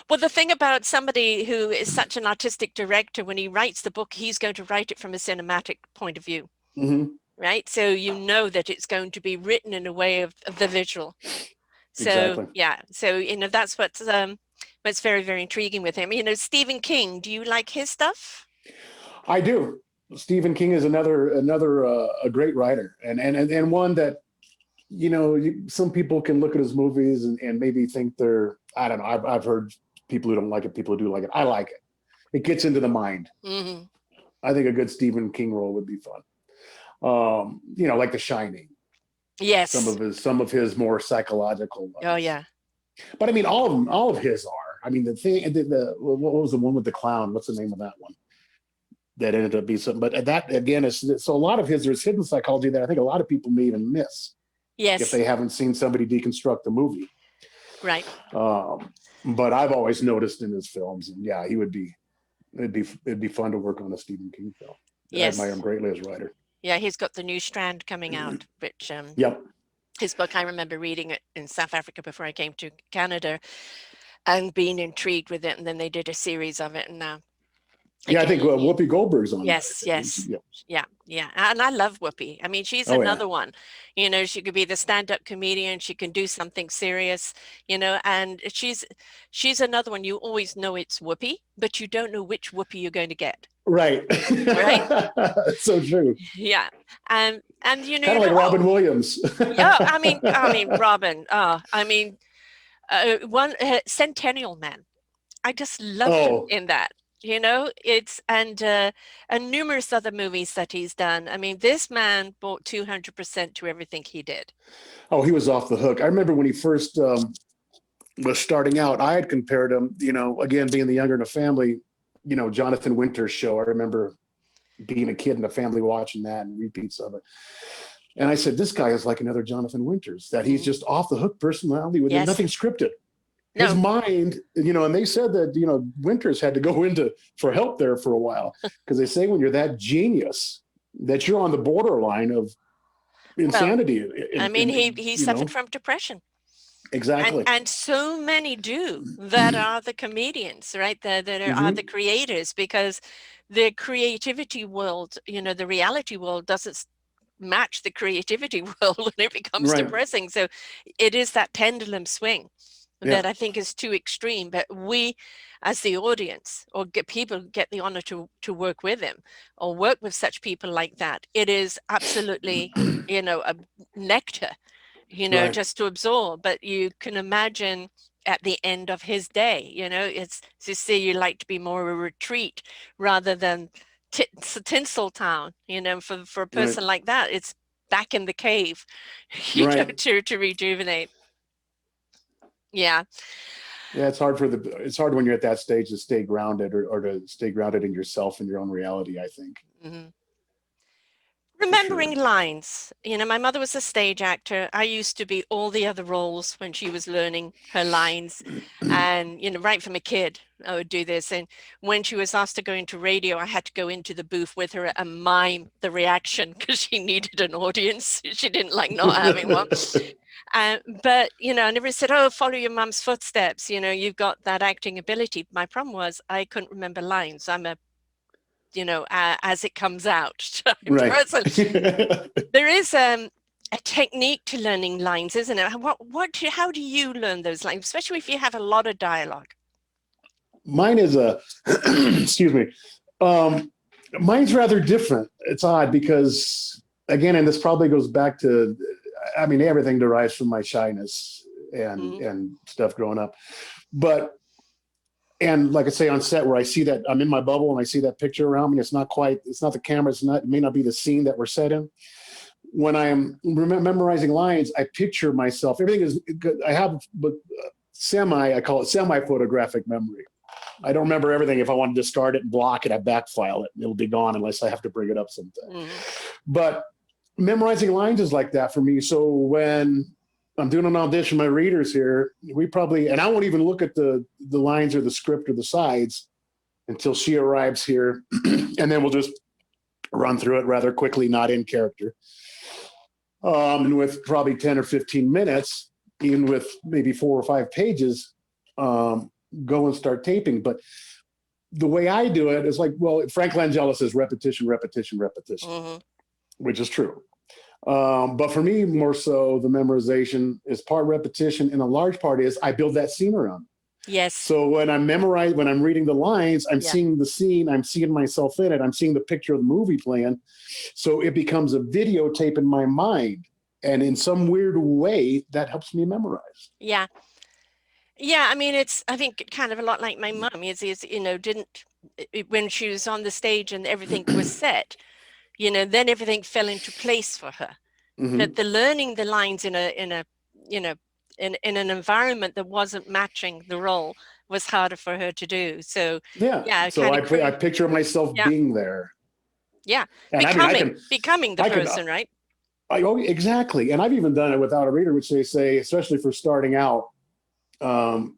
Well, the thing about somebody who is such an artistic director, when he writes the book, he's going to write it from a cinematic point of view. Right. So you know that it's going to be written in a way of the visual. So so you know, that's what's very, very intriguing with him. You know, Stephen King, do you like his stuff? I do. Stephen King is another a great writer, and one that, some people can look at his movies and maybe think they're, I don't know. I've heard people who don't like it, people who do like it. I like it. It gets into the mind. Mm-hmm. I think a good Stephen King role would be fun. Like The Shining. Yes. Some of his more psychological ones. Oh yeah. But I mean, all of his are. I mean, what was the one with the clown? What's the name of that one? That ended up being something. But that again is so a lot of his, there's hidden psychology that I think a lot of people may even miss. Yes. If they haven't seen somebody deconstruct the movie. Right. But I've always noticed in his films, and yeah, it'd be fun to work on a Stephen King film. Yes. I admire him greatly as a writer. Yeah, he's got the new Strand coming out, which Yep. His book, I remember reading it in South Africa before I came to Canada and being intrigued with it. And then they did a series of it. And now, I think Whoopi Goldberg's on. Yes, yes. Yeah. And I love Whoopi. I mean, she's another one. She could be the stand-up comedian. She can do something serious, and she's another one. You always know it's Whoopi, but you don't know which Whoopi you're going to get. Right. Right. So true. Yeah. And kind of like Robin Williams. Yeah. I mean, Robin. One Centennial Man. I just love him in that. It's and numerous other movies that he's done. I mean, this man brought 200% to everything he did. Oh, he was off the hook. I remember when he first was starting out, I had compared him, again, being the younger in the family, Jonathan Winter's show. I remember being a kid in the family watching that and repeats of it. And I said, this guy is like another Jonathan Winters, that he's just off the hook personality with nothing scripted. His mind, and they said that, Winters had to go for help there for a while, because they say when you're that genius that you're on the borderline of insanity. He suffered from depression. Exactly. And so many do that are the comedians, right? That are the creators, because the creativity world, the reality world doesn't match the creativity world when it becomes depressing. So it is that pendulum swing that I think is too extreme. But we, as the audience, or people get the honor to work with him or work with such people like that, it is absolutely, a nectar. Just to absorb. But you can imagine at the end of his day, it's to say you like to be more a retreat rather than Tinseltown, for a person like that, it's back in the cave, to rejuvenate. Yeah. Yeah, it's hard when you're at that stage to stay grounded or to stay grounded in yourself and your own reality, I think. Mm-hmm. Remembering lines. My mother was a stage actor. I used to be all the other roles when she was learning her lines. And, right from a kid, I would do this. And when she was asked to go into radio, I had to go into the booth with her and mime the reaction because she needed an audience. She didn't like not having one. But, I never said, oh, follow your mum's footsteps. You've got that acting ability. My problem was I couldn't remember lines. I'm a as it comes out. Right. There is a technique to learning lines, isn't it? How do you learn those lines, especially if you have a lot of dialogue? Mine is excuse me. Mine's rather different. It's odd because, again, and this probably goes back to, everything derives from my shyness and stuff growing up. And like I say, on set where I see that I'm in my bubble and I see that picture around me, it's not the camera, it may not be the scene that we're set in. When I am memorizing lines, I picture myself. Everything is, I have I call it semi-photographic memory. I don't remember everything. If I want to discard it and block it, I backfile it. It'll be gone unless I have to bring it up sometime. But memorizing lines is like that for me. So when I'm doing an audition, my readers here, and I won't even look at the lines or the script or the sides until she arrives here. And then we'll just run through it rather quickly, not in character. And with probably 10 or 15 minutes, even with maybe 4 or 5 pages, go and start taping. But the way I do it is like, well, Frank Langella says repetition, repetition, repetition, which is true. But for me, more so, the memorization is part repetition, and a large part is I build that scene around. Yes. So when when I'm reading the lines, I'm Yeah. seeing the scene, I'm seeing myself in it, I'm seeing the picture of the movie playing. So it becomes a videotape in my mind. And in some weird way, that helps me memorize. Yeah. Yeah, I mean, it's, I think, kind of a lot like my mom didn't, when she was on the stage and everything was set, then everything fell into place for her. But Mm-hmm. the learning the lines you know, in an environment that wasn't matching the role was harder for her to do. So Yeah. yeah, So kind of I picture myself yeah, being there. yeah. And I mean, Becoming the I can, person, right? oh, exactly. And I've even done it without a reader, which they say, especially for starting out, um,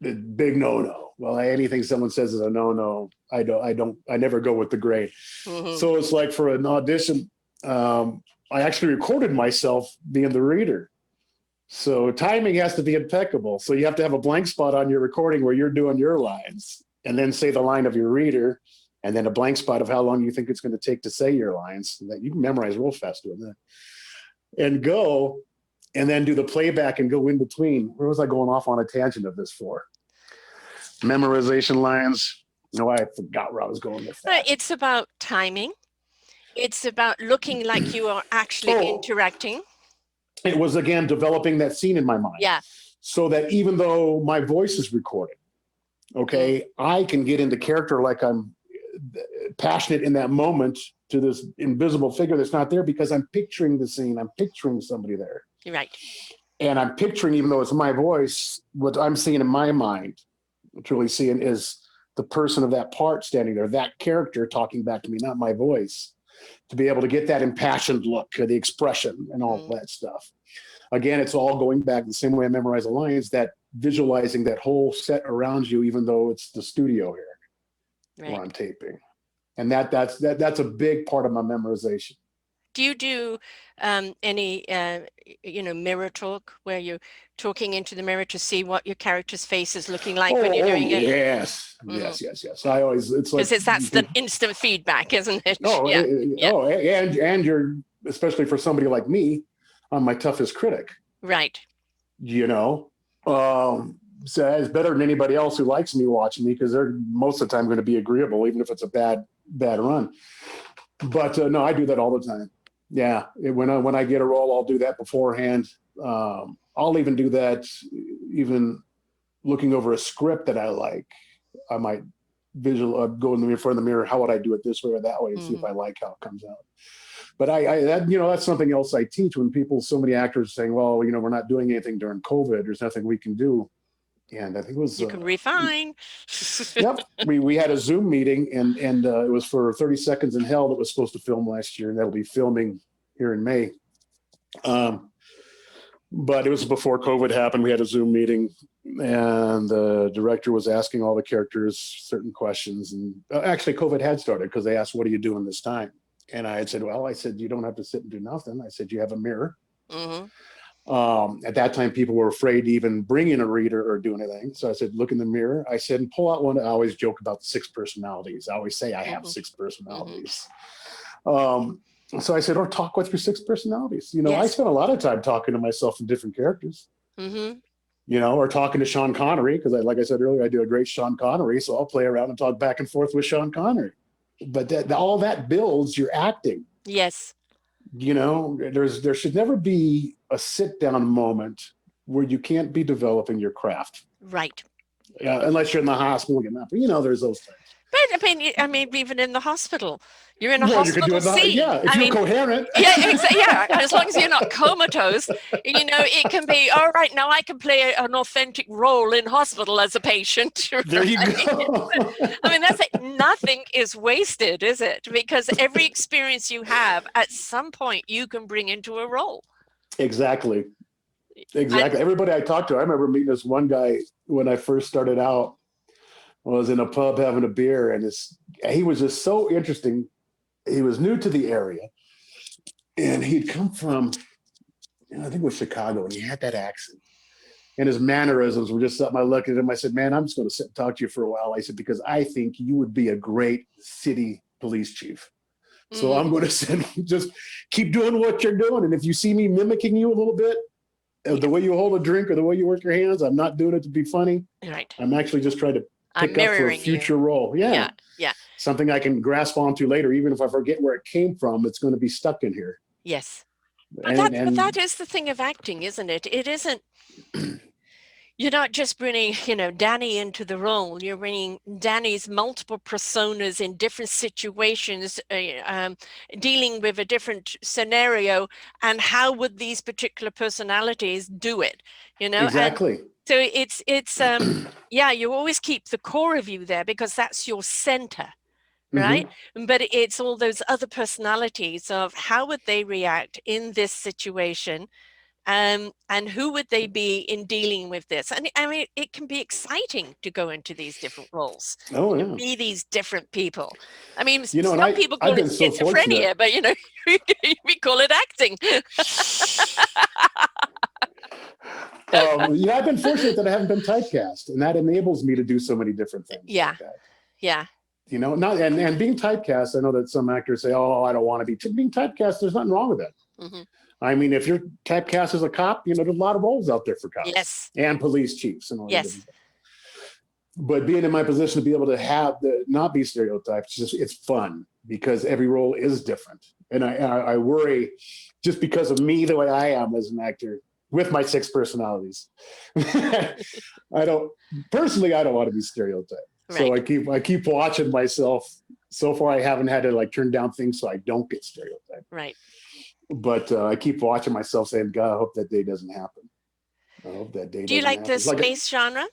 the big no-no. Well, anything someone says is a no-no. I never go with the gray. Hmm. So it's like for an audition, I actually recorded myself being the reader. So timing has to be impeccable. So you have to have a blank spot on your recording where you're doing your lines and then say the line of your reader and then a blank spot of how long you think it's going to take to say your lines so that you can memorize real fast doing that and go and then do the playback and go in between. Where was I going off on a tangent of this for? Memorization lines. No, I forgot where I was going with that. It's about timing. It's about looking like you are actually Oh, interacting. it was again developing that scene in my mind Yeah. so that even though my voice is recorded, okay, I can get into character like I'm passionate in that moment to this invisible figure that's not there because I'm picturing the scene. I'm picturing somebody there. You're right. And I'm picturing, even though it's my voice, what I'm seeing in my mind, truly seeing is the person of that part standing there, that character talking back to me, not my voice, to be able to get that impassioned look, the expression and all that stuff. Again, it's all going back the same way I memorize the lines, that visualizing that whole set around you, even though it's the studio here where I'm taping. And that's a big part of my memorization. Do you do any, mirror talk where you're talking into the mirror to see what your character's face is looking like when you're doing it? Yes, yes. I always, it's like, Because that's the instant feedback, isn't it? oh, Yeah. Yeah. oh, and you're, especially for somebody like me, I'm my toughest critic. Right. So it's better than anybody else who likes me watching me because they're most of the time going to be agreeable, even if it's a bad run. But no, I do that all the time. Yeah, when I get a role, I'll do that beforehand. I'll even do that, even looking over a script that I like. I might go in front of the mirror. How would I do it this way or that way, and see if I like how it comes out. But that's something else I teach when so many actors are saying, well, we're not doing anything during COVID. There's nothing we can do. And I think it was you can refine. Yep, we had a Zoom meeting, and it was for 30 Seconds in Hell that was supposed to film last year, and that'll be filming here in May. But it was before COVID happened. We had a Zoom meeting, and the director was asking all the characters certain questions. And actually, COVID had started because they asked, "What are you doing this time?" And I had said, "Well, you don't have to sit and do nothing." I said, "You have a mirror." Mm-hmm. At that time, people were afraid to even bring in a reader or do anything. So I said, look in the mirror. I said, and pull out one. I always joke about the 6 personalities. I always say I have 6 personalities. So I said, or talk with your 6 personalities. Yes. I spent a lot of time talking to myself in different characters. Or talking to Sean Connery, because like I said earlier, I do a great Sean Connery. So I'll play around and talk back and forth with Sean Connery. But all that builds your acting. Yes. There should never be a sit down moment where you can't be developing your craft. Right. Unless you're in the hospital getting up. There's those things. But I mean, even in the hospital, you're in a hospital scene. If you're coherent. Yeah, exactly. Yeah, as long as you're not comatose, it can be all right. Now I can play an authentic role in hospital as a patient. Right? There you go. I mean, that's it. Nothing is wasted, is it? Because every experience you have, at some point, you can bring into a role. Exactly. Everybody I talked to, I remember meeting this one guy when I first started out. I was in a pub having a beer, and he was just so interesting. He was new to the area, and he'd come from, I think it was Chicago, and he had that accent. And his mannerisms were just something. I looked at him. I said, man, I'm just going to sit and talk to you for a while. I said, because I think you would be a great city police chief. So I'm going to just keep doing what you're doing. And if you see me mimicking you a little bit, The way you hold a drink or the way you work your hands, I'm not doing it to be funny. Right. I'm actually just trying to I'm pick up for a mirroring future you. role. Yeah. Yeah. Something I can grasp onto later, even if I forget where it came from, it's going to be stuck in here. Yes. But And that is the thing of acting, isn't it? It isn't, you're not just bringing, Danny into the role. You're bringing Danny's multiple personas in different situations, dealing with a different scenario. And how would these particular personalities do it? exactly. And so it's yeah, you always keep the core of you there because that's your center, right? But it's all those other personalities of how would they react in this situation, and who would they be in dealing with this? And I mean, it can be exciting to go into these different roles, Oh yeah. be these different people. I mean, And some people call I've it been so fortunate. schizophrenia, but we call it acting. I've been fortunate that I haven't been typecast, and that enables me to do so many different things. Yeah. Like that. Yeah. Not and being typecast, I know that some actors say, "Oh, I don't want to be." Being typecast, there's nothing wrong with that. I mean, if you're typecast as a cop, there's a lot of roles out there for cops. Yes. And police chiefs and all that. Yes. But being in my position to be able to have not be stereotyped, it's fun because every role is different. And I worry just because of me, the way I am as an actor with my 6 personalities. I don't want to be stereotyped. Right. So I keep watching myself. So far, I haven't had to turn down things so I don't get stereotyped. Right. But I keep watching myself saying, God, I hope that day doesn't happen. I hope that day. Do you like the space genre?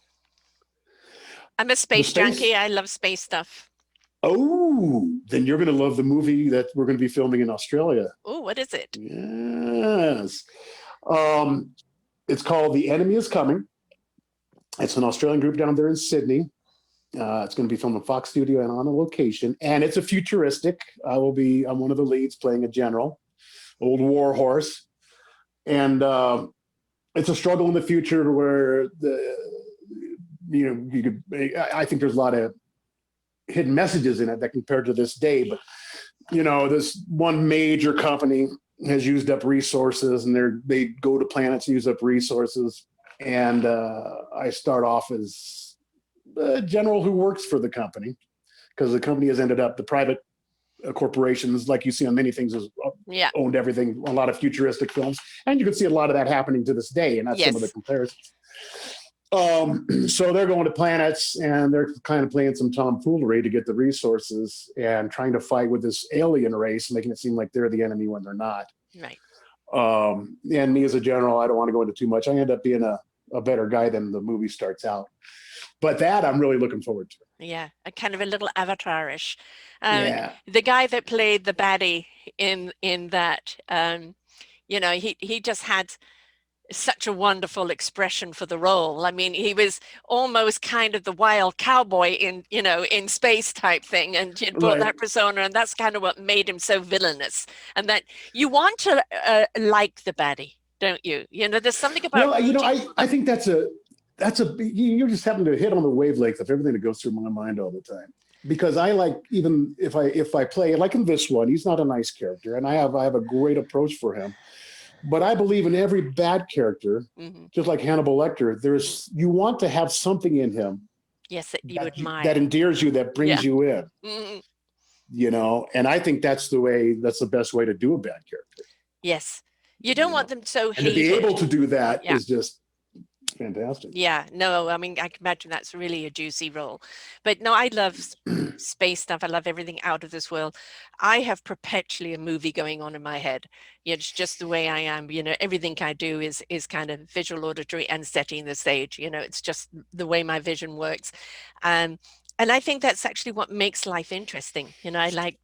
I'm a space junkie. I love space stuff. Oh, then you're going to love the movie that we're going to be filming in Australia. Oh, what is it? Yes. It's called The Enemy is Coming. It's an Australian group down there in Sydney. It's going to be filmed in Fox Studio and on a location. And it's a futuristic. I'm one of the leads playing a general, old war horse. And it's a struggle in the future where I think there's a lot of hidden messages in it that compared to this day. But, this one major company has used up resources and they go to planets and use up resources. And I start off as a general who works for the company because the company has ended up, the private corporations, like you see on many things, has owned everything, a lot of futuristic films. And you can see a lot of that happening to this day. And that's some of the comparisons. So they're going to planets and they're kind of playing some tomfoolery to get the resources and trying to fight with this alien race, making it seem like they're the enemy when they're not. Right. And me as a general, I don't want to go into too much. I end up being a better guy than the movie starts out. But that I'm really looking forward to. Yeah, a kind of a little Avatar-ish. The guy that played the baddie in that, he just had such a wonderful expression for the role. I mean, he was almost kind of the wild cowboy in space type thing, and he brought that persona, and that's kind of what made him so villainous. And that you want to like the baddie, don't you? There's something about. Well, I think that's you just happen to hit on the wavelength of everything that goes through my mind all the time. Because I like, even if I play like in this one, he's not a nice character, and I have a great approach for him. But I believe in every bad character, just like Hannibal Lecter, you want to have something in him. Yes, that you admire. That endears you, that brings you in. And I think that's the best way to do a bad character. Yes. You don't want them so hated. And to be able to do that is just fantastic. Yeah, no, I mean, I can imagine that's really a juicy role. But no, I love space stuff. I love everything out of this world. I have perpetually a movie going on in my head. It's just the way I am. Everything I do is kind of visual, auditory, and setting the stage. It's just the way my vision works. And I think that's actually what makes life interesting. I like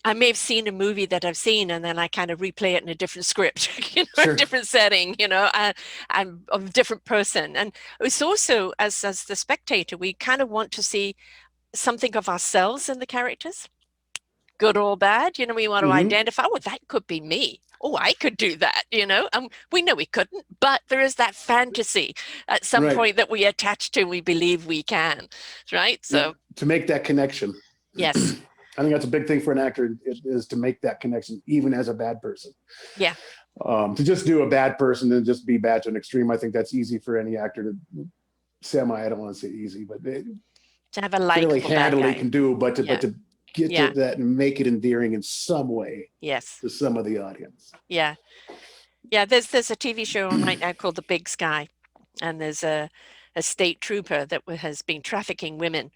I may have seen a movie that I've seen and then I kind of replay it in a different script, a different setting, and of a different person. And it's also, as the spectator, we kind of want to see something of ourselves in the characters, good or bad. We want to identify, that could be me. Oh, I could do that, we know we couldn't, but there is that fantasy at some point that we attach to, we believe we can, right? So to make that connection. Yes. I think that's a big thing for an actor is to make that connection, even as a bad person. Yeah. To just do a bad person and just be bad to an extreme, I think that's easy for any actor to I don't want to say easy, but To have a fairly likable bad handily guy. can do, but to get Yeah. to that and make it endearing in some way Yes. to some of the audience. Yeah. Yeah. There's a TV show on right now called The Big Sky, and there's a state trooper that has been trafficking women,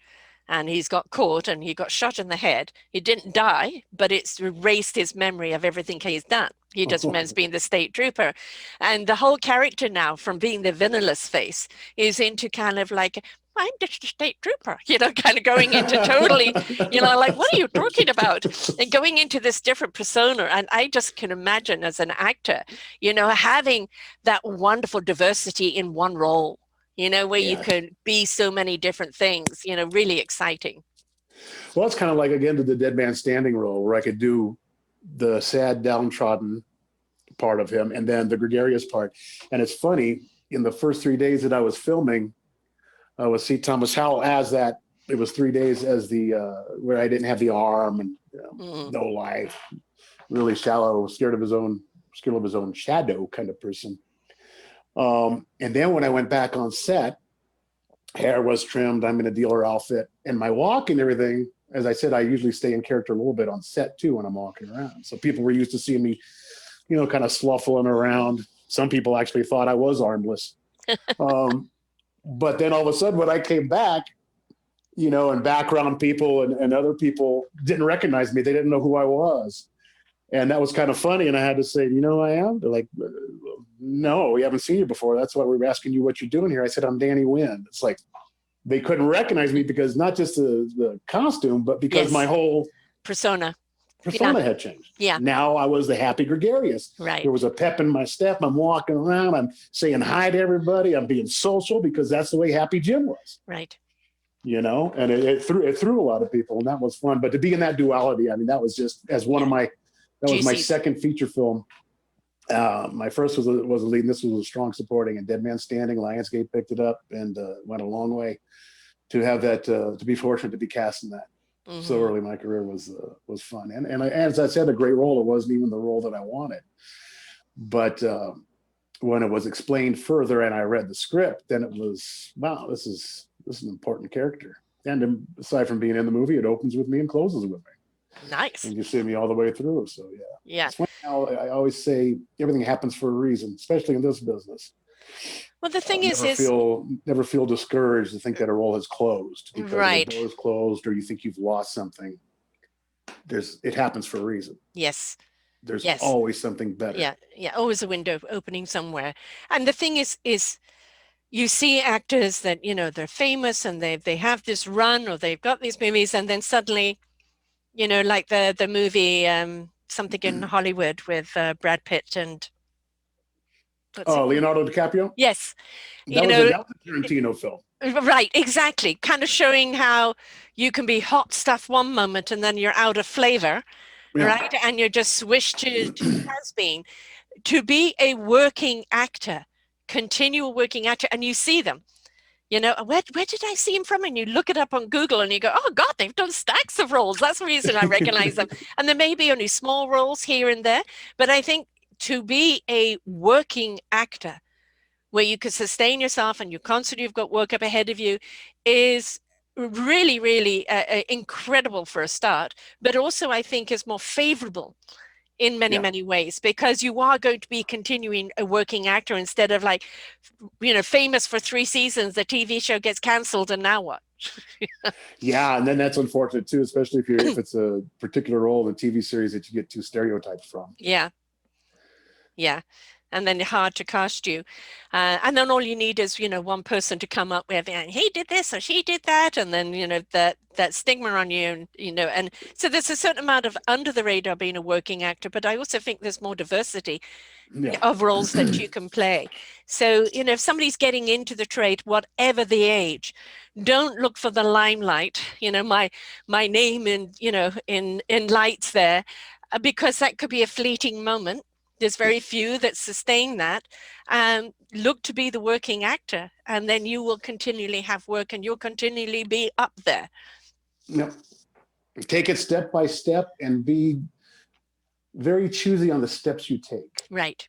and he's got caught and he got shot in the head. He didn't die, but it's erased his memory of everything he's done. He just remembers being the state trooper. And the whole character now, from being the villainous face, is into kind of like, I'm just a state trooper, kind of going into totally, like, what are you talking about? And going into this different persona. And I just can imagine as an actor, having that wonderful diversity in one role, where you can be so many different things, really exciting. Well, it's kind of like, again, to the dead man standing role, where I could do the sad, downtrodden part of him and then the gregarious part. And it's funny, in the first 3 days that I was filming with C. Thomas Howell, as that, it was 3 days as the, where I didn't have the arm and no life, really shallow, scared of his own shadow kind of person. And then when I went back on set, hair was trimmed, I'm in a dealer outfit, and my walk and everything, as I said, I usually stay in character a little bit on set too when I'm walking around. So people were used to seeing me, kind of sluffling around. Some people actually thought I was armless. But then all of a sudden when I came back, and background people and other people didn't recognize me. They didn't know who I was. And that was kind of funny. And I had to say, you know who I am? They're like, no, we haven't seen you before. That's why we were asking you what you're doing here. I said, I'm Danny Winn. It's like, they couldn't recognize me because not just the costume, but because my whole persona had changed. Yeah. Now I was the happy gregarious. Right. There was a pep in my step. I'm walking around. I'm saying hi to everybody. I'm being social because that's the way Happy Jim was. Right. And it threw a lot of people, and that was fun. But to be in that duality, I mean, that was just as one of my, that was my second feature film. My first was a lead, and this was a strong supporting, and Dead Man Standing, Lionsgate picked it up and went a long way to have that, to be fortunate to be cast in that. So early in my career was fun. And as I said, a great role. It wasn't even the role that I wanted. But when it was explained further and I read the script, then it was, wow, this is an important character. And aside from being in the movie, it opens with me and closes with me. Nice. And you see me all the way through. So yeah. I always say everything happens for a reason, especially in this business. Well, the thing is never feel discouraged to think that a role has closed because the door is closed or you think you've lost something. It happens for a reason. Yes. There's always something better. Yeah. Always a window opening somewhere. And the thing is you see actors that, they're famous and they have this run or they've got these movies, and then suddenly, like the movie, something in Hollywood with Brad Pitt and Leonardo DiCaprio? Yes. That was a Tarantino film. Right, exactly. Kind of showing how you can be hot stuff one moment and then you're out of flavor, right? And you're just switched to has-been. To be a working actor, continual working actor, and you see them, where did I see him from? And you look it up on Google and you go, oh God, they've done stacks of roles. That's the reason I recognize them. And there may be only small roles here and there, but I think to be a working actor where you can sustain yourself and you're constantly, you've got work up ahead of you, is really, really incredible for a start, but also I think is more favorable in many, many ways, because you are going to be continuing a working actor instead of like, famous for 3 seasons, the TV show gets canceled and now what? Yeah, and then that's unfortunate too, especially if it's a particular role in a TV series that you get too stereotyped from. Yeah. And then hard to cast you. And then all you need is, one person to come up with, and he did this or she did that. And then, that stigma on you, and so there's a certain amount of under the radar being a working actor, but I also think there's more diversity of roles that you can play. So, if somebody's getting into the trade, whatever the age, don't look for the limelight, my name in lights there, because that could be a fleeting moment. There's very few that sustain that. Look to be the working actor, and then you will continually have work and you'll continually be up there. Yep. Take it step by step and be very choosy on the steps you take. Right.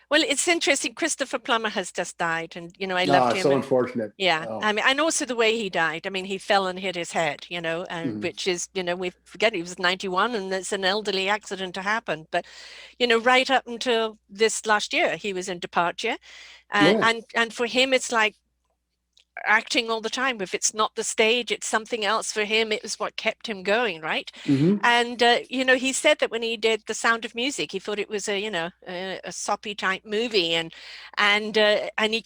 Well, it's interesting. Christopher Plummer has just died, and I loved him. So And unfortunate. yeah, Oh. I mean, and also the way he died. I mean, he fell and hit his head, and which is, we forget he was 91, and it's an elderly accident to happen. But, right up until this last year, he was in departure, and for him, it's like acting all the time. If it's not the stage, it's something else. For him, it was what kept him going, right? And he said that when he did The Sound of Music, he thought it was a soppy type movie, and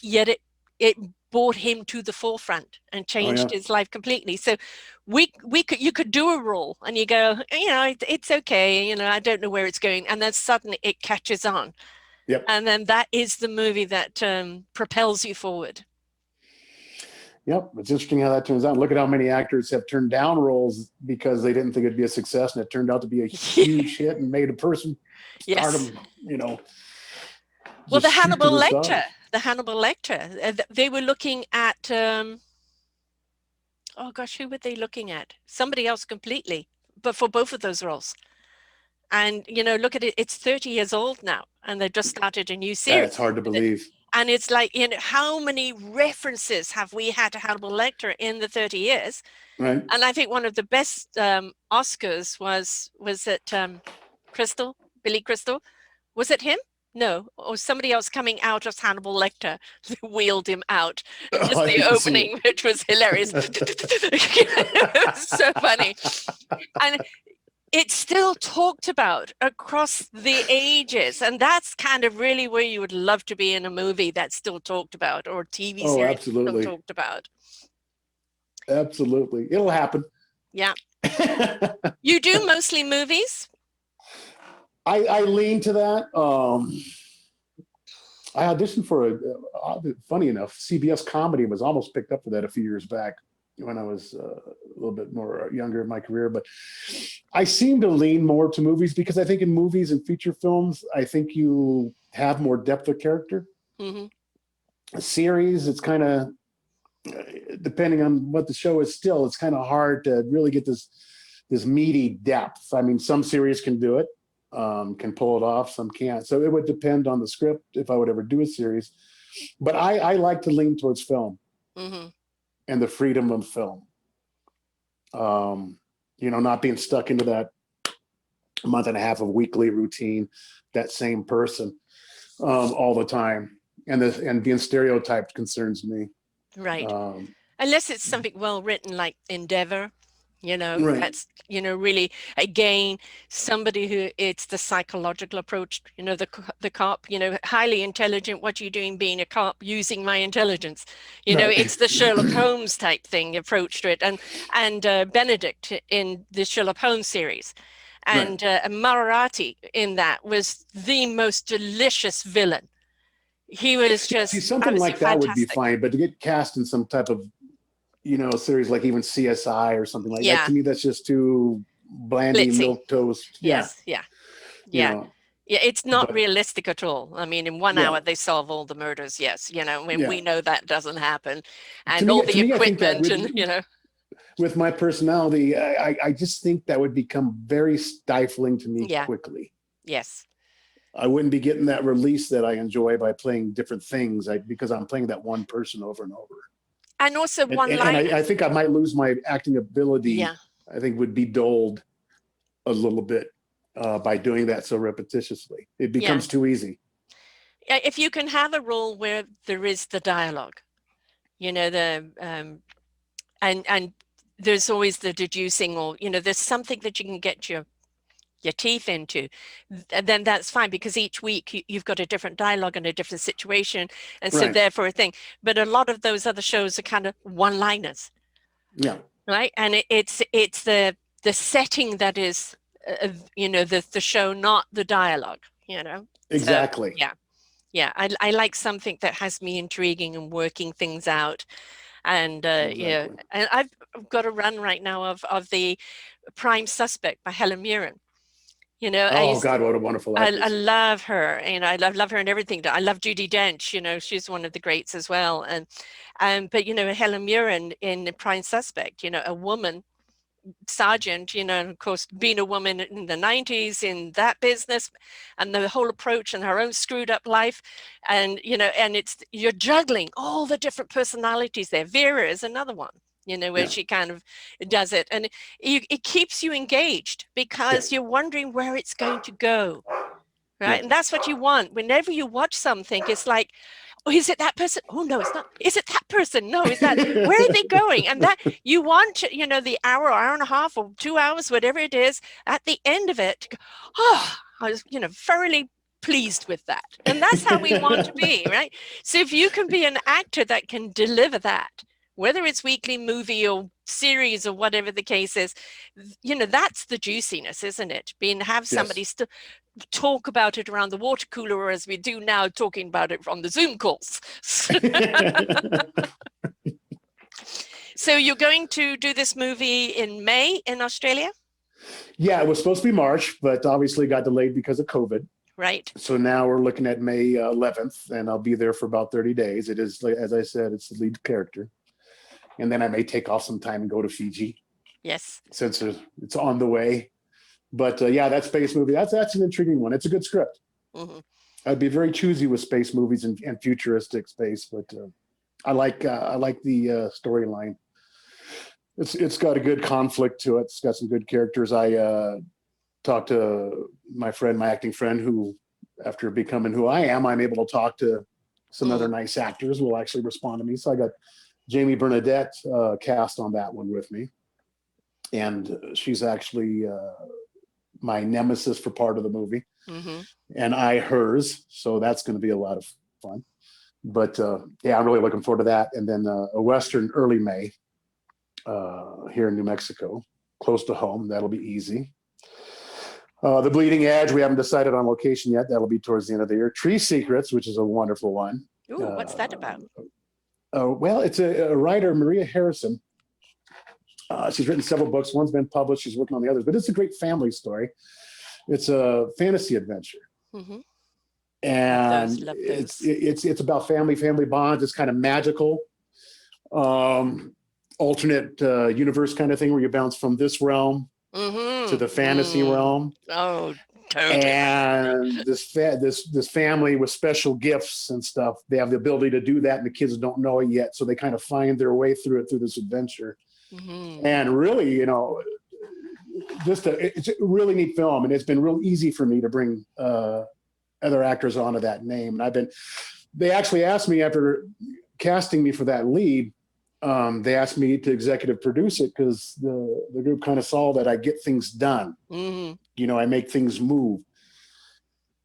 yet it brought him to the forefront and changed his life completely. So you could do a role and you go, it's okay, I don't know where it's going, and then suddenly it catches on. Yep. And then that is the movie that propels you forward. Yep, it's interesting how that turns out. Look at how many actors have turned down roles because they didn't think it'd be a success, and it turned out to be a huge hit and made a person stardom. Well, the Hannibal Lecter. They were looking at. Oh gosh, who were they looking at? Somebody else completely, but for both of those roles. And look at it; it's 30 years old now, and they've just started a new series. It's hard to believe. And it's like, how many references have we had to Hannibal Lecter in the 30 years? Right. And I think one of the best Oscars was it Billy Crystal? Was it him? No, or somebody else coming out as Hannibal Lecter wheeled him out. Just the opening, which was hilarious. It was so funny. And it's still talked about across the ages, and that's kind of really where you would love to be in a movie that's still talked about, or a TV series absolutely. still talked about. Absolutely, it'll happen. Yeah. You do mostly movies? I lean to that. I auditioned for funny enough, CBS Comedy was almost picked up for that a few years back when I was a little bit more younger in my career, but I seem to lean more to movies because I think in movies and feature films, I think you have more depth of character. A series, it's kind of, depending on what the show is still, it's kind of hard to really get this meaty depth. I mean, some series can do it, can pull it off, some can't. So it would depend on the script if I would ever do a series, but I like to lean towards film. And the freedom of film, not being stuck into that month and a half of weekly routine, that same person all the time, and being stereotyped concerns me. Right. Unless it's something well written like Endeavor, right. That's, really, again, somebody who it's the psychological approach, the cop, highly intelligent. What are you doing being a cop using my intelligence? It's the Sherlock Holmes type thing approach to it. And Benedict in the Sherlock Holmes series. And Moriarty in that was the most delicious villain. He was just something like that fantastic. Would be fine, but to get cast in some type of series like even CSI or something like that, to me that's just too blandy, milquetoast. Yes, yeah. It's not realistic at all. I mean, in 1 hour they solve all the murders. Yes, we know that doesn't happen, and all the equipment, and With my personality, I just think that would become very stifling to me quickly. Yes. I wouldn't be getting that release that I enjoy by playing different things because I'm playing that one person over and over. And also one line. And I think I might lose my acting ability. Yeah. I think would be dulled a little bit by doing that so repetitiously. It becomes too easy. If you can have a role where there is the dialogue, and there's always the deducing, or there's something that you can get your teeth into, then that's fine, because each week you've got a different dialogue and a different situation, and so therefore a thing. But a lot of those other shows are kind of one-liners, right? And it's the setting that is the show, not the dialogue. Exactly. So, I like something that has me intriguing and working things out. And and I've got a run right now of the Prime Suspect by Helen Mirren. God, what a wonderful actress. I love her, I love her and everything. I love Judi Dench, she's one of the greats as well. But Helen Mirren in Prime Suspect, a woman sergeant, and of course, being a woman in the 90s in that business and the whole approach and her own screwed up life. And, and you're juggling all the different personalities there. Vera is another one, where she kind of does it. And it keeps you engaged because you're wondering where it's going to go. Right. Yeah. And that's what you want. Whenever you watch something, it's like, oh, is it that person? Oh, no, it's not. Is it that person? No, is that, where are they going? And that you want, the hour and a half or 2 hours, whatever it is, at the end of it, oh, I was, thoroughly pleased with that. And that's how we want to be, right? So if you can be an actor that can deliver that, whether it's weekly, movie, or series, or whatever the case is, that's the juiciness, isn't it? Have somebody still talk about it around the water cooler, or as we do now, talking about it on the Zoom calls. So you're going to do this movie in May in Australia? Yeah, it was supposed to be March, but obviously got delayed because of COVID. Right. So now we're looking at May 11th, and I'll be there for about 30 days. It is, as I said, it's the lead character. And then I may take off some time and go to Fiji. Yes. Since it's on the way. But that space movie, that's an intriguing one. It's a good script. Mm-hmm. I'd be very choosy with space movies and futuristic space, but I like the storyline. It's got a good conflict to it. It's got some good characters. I talked to my acting friend, who, after becoming who I am, I'm able to talk to some other nice actors who will actually respond to me. So I got Jamie Bernadette cast on that one with me. And she's actually my nemesis for part of the movie, and I hers. So that's going to be a lot of fun. But I'm really looking forward to that. And then a Western early May here in New Mexico, close to home. That'll be easy. The Bleeding Edge, we haven't decided on location yet. That'll be towards the end of the year. Tree Secrets, which is a wonderful one. Ooh, what's that about? Well, it's a writer, Maria Harrison. She's written several books. One's been published. She's working on the others, but it's a great family story. It's a fantasy adventure. And love those. It's about family bonds. It's kind of magical, alternate universe kind of thing, where you bounce from this realm to the fantasy realm. Oh, totally. And this family with special gifts and stuff, they have the ability to do that, and the kids don't know it yet. So they kind of find their way through this adventure. And really, it's a really neat film, and it's been real easy for me to bring other actors onto that name. And they actually asked me, after casting me for that lead, they asked me to executive produce it, because the group kind of saw that I get things done. I make things move.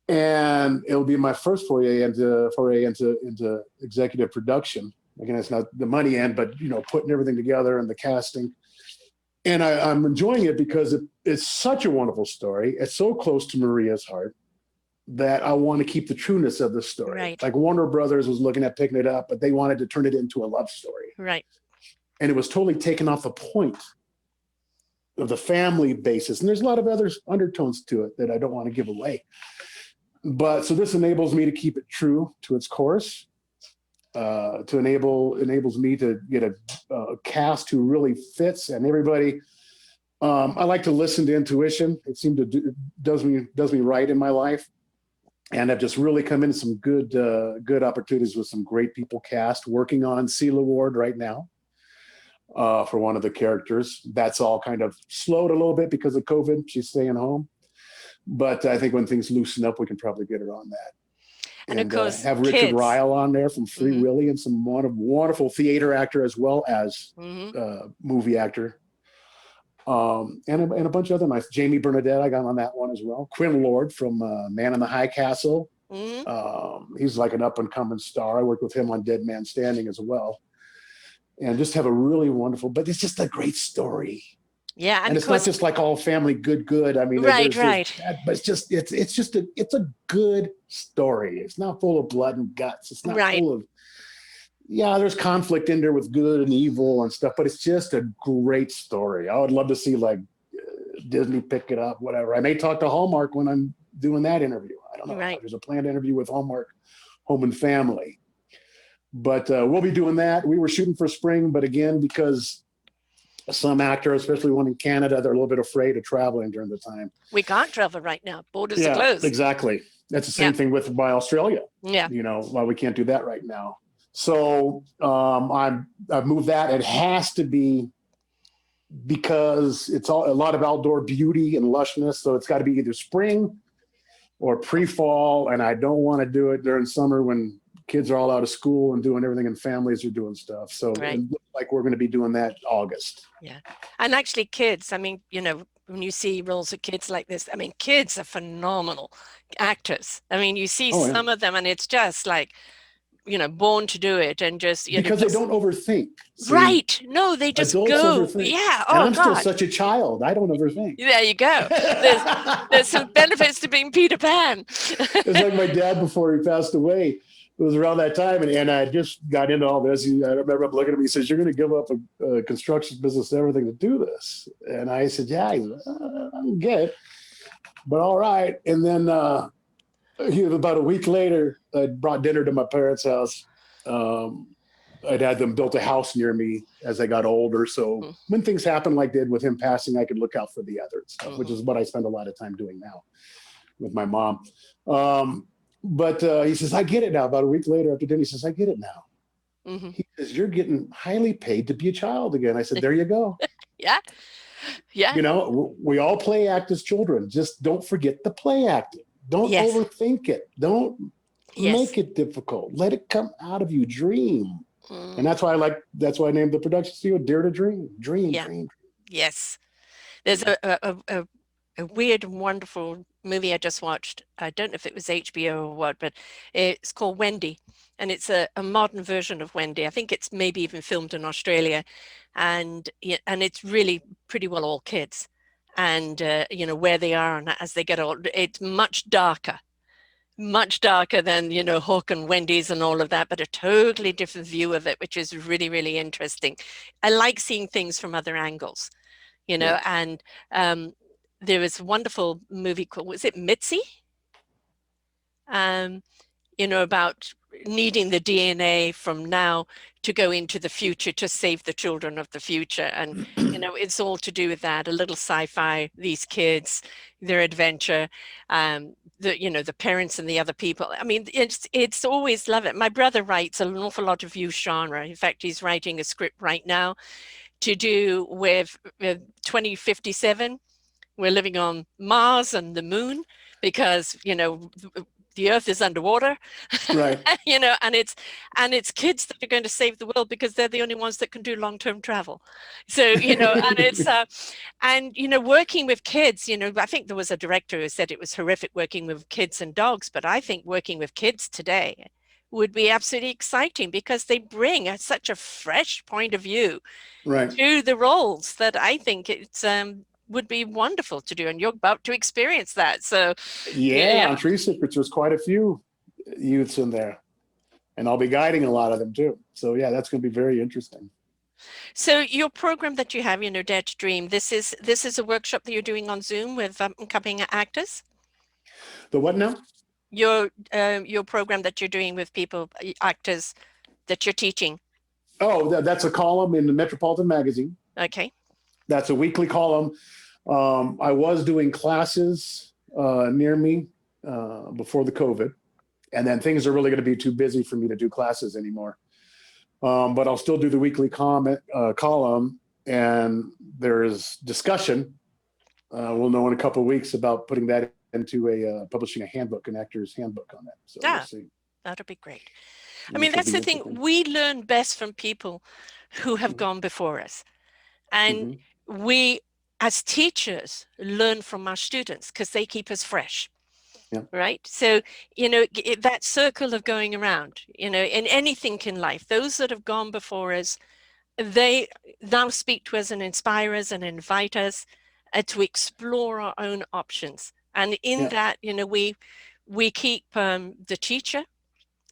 And it'll be my first foray into executive production. Again, it's not the money end, but putting everything together and the casting. And I'm enjoying it because it's such a wonderful story. It's so close to Maria's heart that I want to keep the trueness of the story. Right. Like Warner Brothers was looking at picking it up, but they wanted to turn it into a love story. Right. And it was totally taken off the point of the family basis. And there's a lot of other undertones to it that I don't want to give away. But so this enables me to keep it true to its course. Enables me to get a cast who really fits, and everybody. I like to listen to intuition. It seemed to does me right in my life, and I've just really come into some good opportunities with some great people cast. Working on Seal Award right now for one of the characters. That's all kind of slowed a little bit because of COVID. She's staying home, but I think when things loosen up, we can probably get her on that. And of course, have Richard Ryle on there from Free Willy, and some wonderful theater actor as well as movie actor. And a bunch of other nice. Jamie Bernadette, I got on that one as well. Quinn Lord from Man in the High Castle. He's like an up and coming star. I worked with him on Dead Man Standing as well. And just have a really wonderful, but it's just a great story. Yeah, and it's not just like all family good. I mean, right. But it's a good story. It's not full of blood and guts. It's not full of, there's conflict in there with good and evil and stuff, but it's just a great story. I would love to see like Disney pick it up, whatever. I may talk to Hallmark when I'm doing that interview. I don't know. Right. There's a planned interview with Hallmark Home and Family, but we'll be doing that. We were shooting for spring, but again, because some actors, especially one in Canada, they're a little bit afraid of traveling during the time. We can't travel right now. Borders are Yeah, closed. exactly. That's the same Yeah. thing with by Australia. Yeah. You know, why we can't do that right now. So I've moved that. It has to be because it's a lot of outdoor beauty and lushness. So it's got to be either spring or pre-fall, and I don't want to do it during summer when kids are all out of school and doing everything and families are doing stuff. So Right. it looks like we're going to be doing that August. Yeah. And actually kids, I mean, you know, when you see roles of kids like this, I mean, kids are phenomenal actors. I mean, you see Oh, yeah. some of them and it's just like, you know, born to do it and just, you Because know, they don't overthink. See, right. No, they just adults go. overthink. Yeah. And Oh I'm still God. such a child. I don't overthink. There you go. There's some benefits to being Peter Pan. It's like my dad before he passed away. It was around that time, and I just got into all this. I remember him looking at me. He says, "You're going to give up a construction business and everything to do this." And I said, "Yeah, I don't get it, but all right." And then about a week later, I brought dinner to my parents' house. I'd had them built a house near me as I got older. So when things happen like did with him passing, I could look out for the other stuff, which is what I spend a lot of time doing now with my mom. But he says, I get it now. About a week later after dinner, he says, I get it now. Mm-hmm. He says, you're getting highly paid to be a child again. I said, there you go. Yeah. Yeah. You know, we all play act as children. Just don't forget the play acting. Don't overthink it. Don't make it difficult. Let it come out of you. Dream. And that's why I named the production studio Dare to Dream. Dream. Yes. There's a weird and wonderful movie I just watched. I don't know if it was HBO or what, but it's called Wendy. And it's a modern version of Wendy. I think it's maybe even filmed in Australia. And it's really pretty well all kids. And, you know, where they are and as they get old, it's much darker than, you know, Hawk and Wendy's and all of that, but a totally different view of it, which is really, really interesting. I like seeing things from other angles, you know, and there was a wonderful movie called, was it Mitzi? You know, about needing the DNA from now to go into the future to save the children of the future. And, you know, it's all to do with that, a little sci-fi, these kids, their adventure, you know, the parents and the other people. I mean, it's always love it. My brother writes an awful lot of youth genre. In fact, he's writing a script right now to do with 2057. We're living on Mars and the moon because, you know, the earth is underwater, right? You know, and it's kids that are going to save the world because they're the only ones that can do long-term travel. So, you know, and it's and, you know, working with kids, you know, I think there was a director who said it was horrific working with kids and dogs, but I think working with kids today would be absolutely exciting because they bring such a fresh point of view to the roles that I think it's would be wonderful to do, and you're about to experience that. So on Tree Secrets, there's quite a few youths in there, and I'll be guiding a lot of them too. So yeah, that's going to be very interesting. So your program that you have, you know, Dare to Dream, this is a workshop that you're doing on Zoom with upcoming actors. The what now? Your program that you're doing with people, actors that you're teaching. Oh, that's a column in the Metropolitan Magazine. Okay. That's a weekly column. I was doing classes near me before the COVID, and then things are really going to be too busy for me to do classes anymore. But I'll still do the weekly column, and there is discussion. We'll know in a couple of weeks about putting that into publishing a handbook, an actor's handbook on that. So we'll see. That'll be great. I mean, that's the thing. We learn best from people who have gone before us. And we, as teachers, learn from our students because they keep us fresh. Right. So, you know, that circle of going around, you know, in anything in life, those that have gone before us, they now speak to us and inspire us and invite us to explore our own options. And in that, you know, we keep the teacher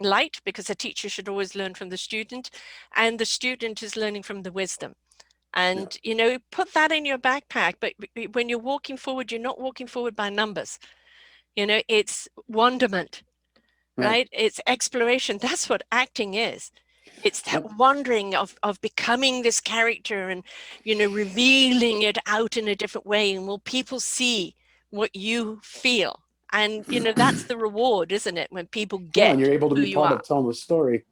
light because the teacher should always learn from the student, and the student is learning from the wisdom. And, you know, put that in your backpack. But when you're walking forward, you're not walking forward by numbers. You know, it's wonderment, right? It's exploration. That's what acting is. It's that wandering of becoming this character and, revealing it out in a different way. And will people see what you feel? And, that's the reward, isn't it? When people Yeah, get and you're able to who be you part are. of telling the story,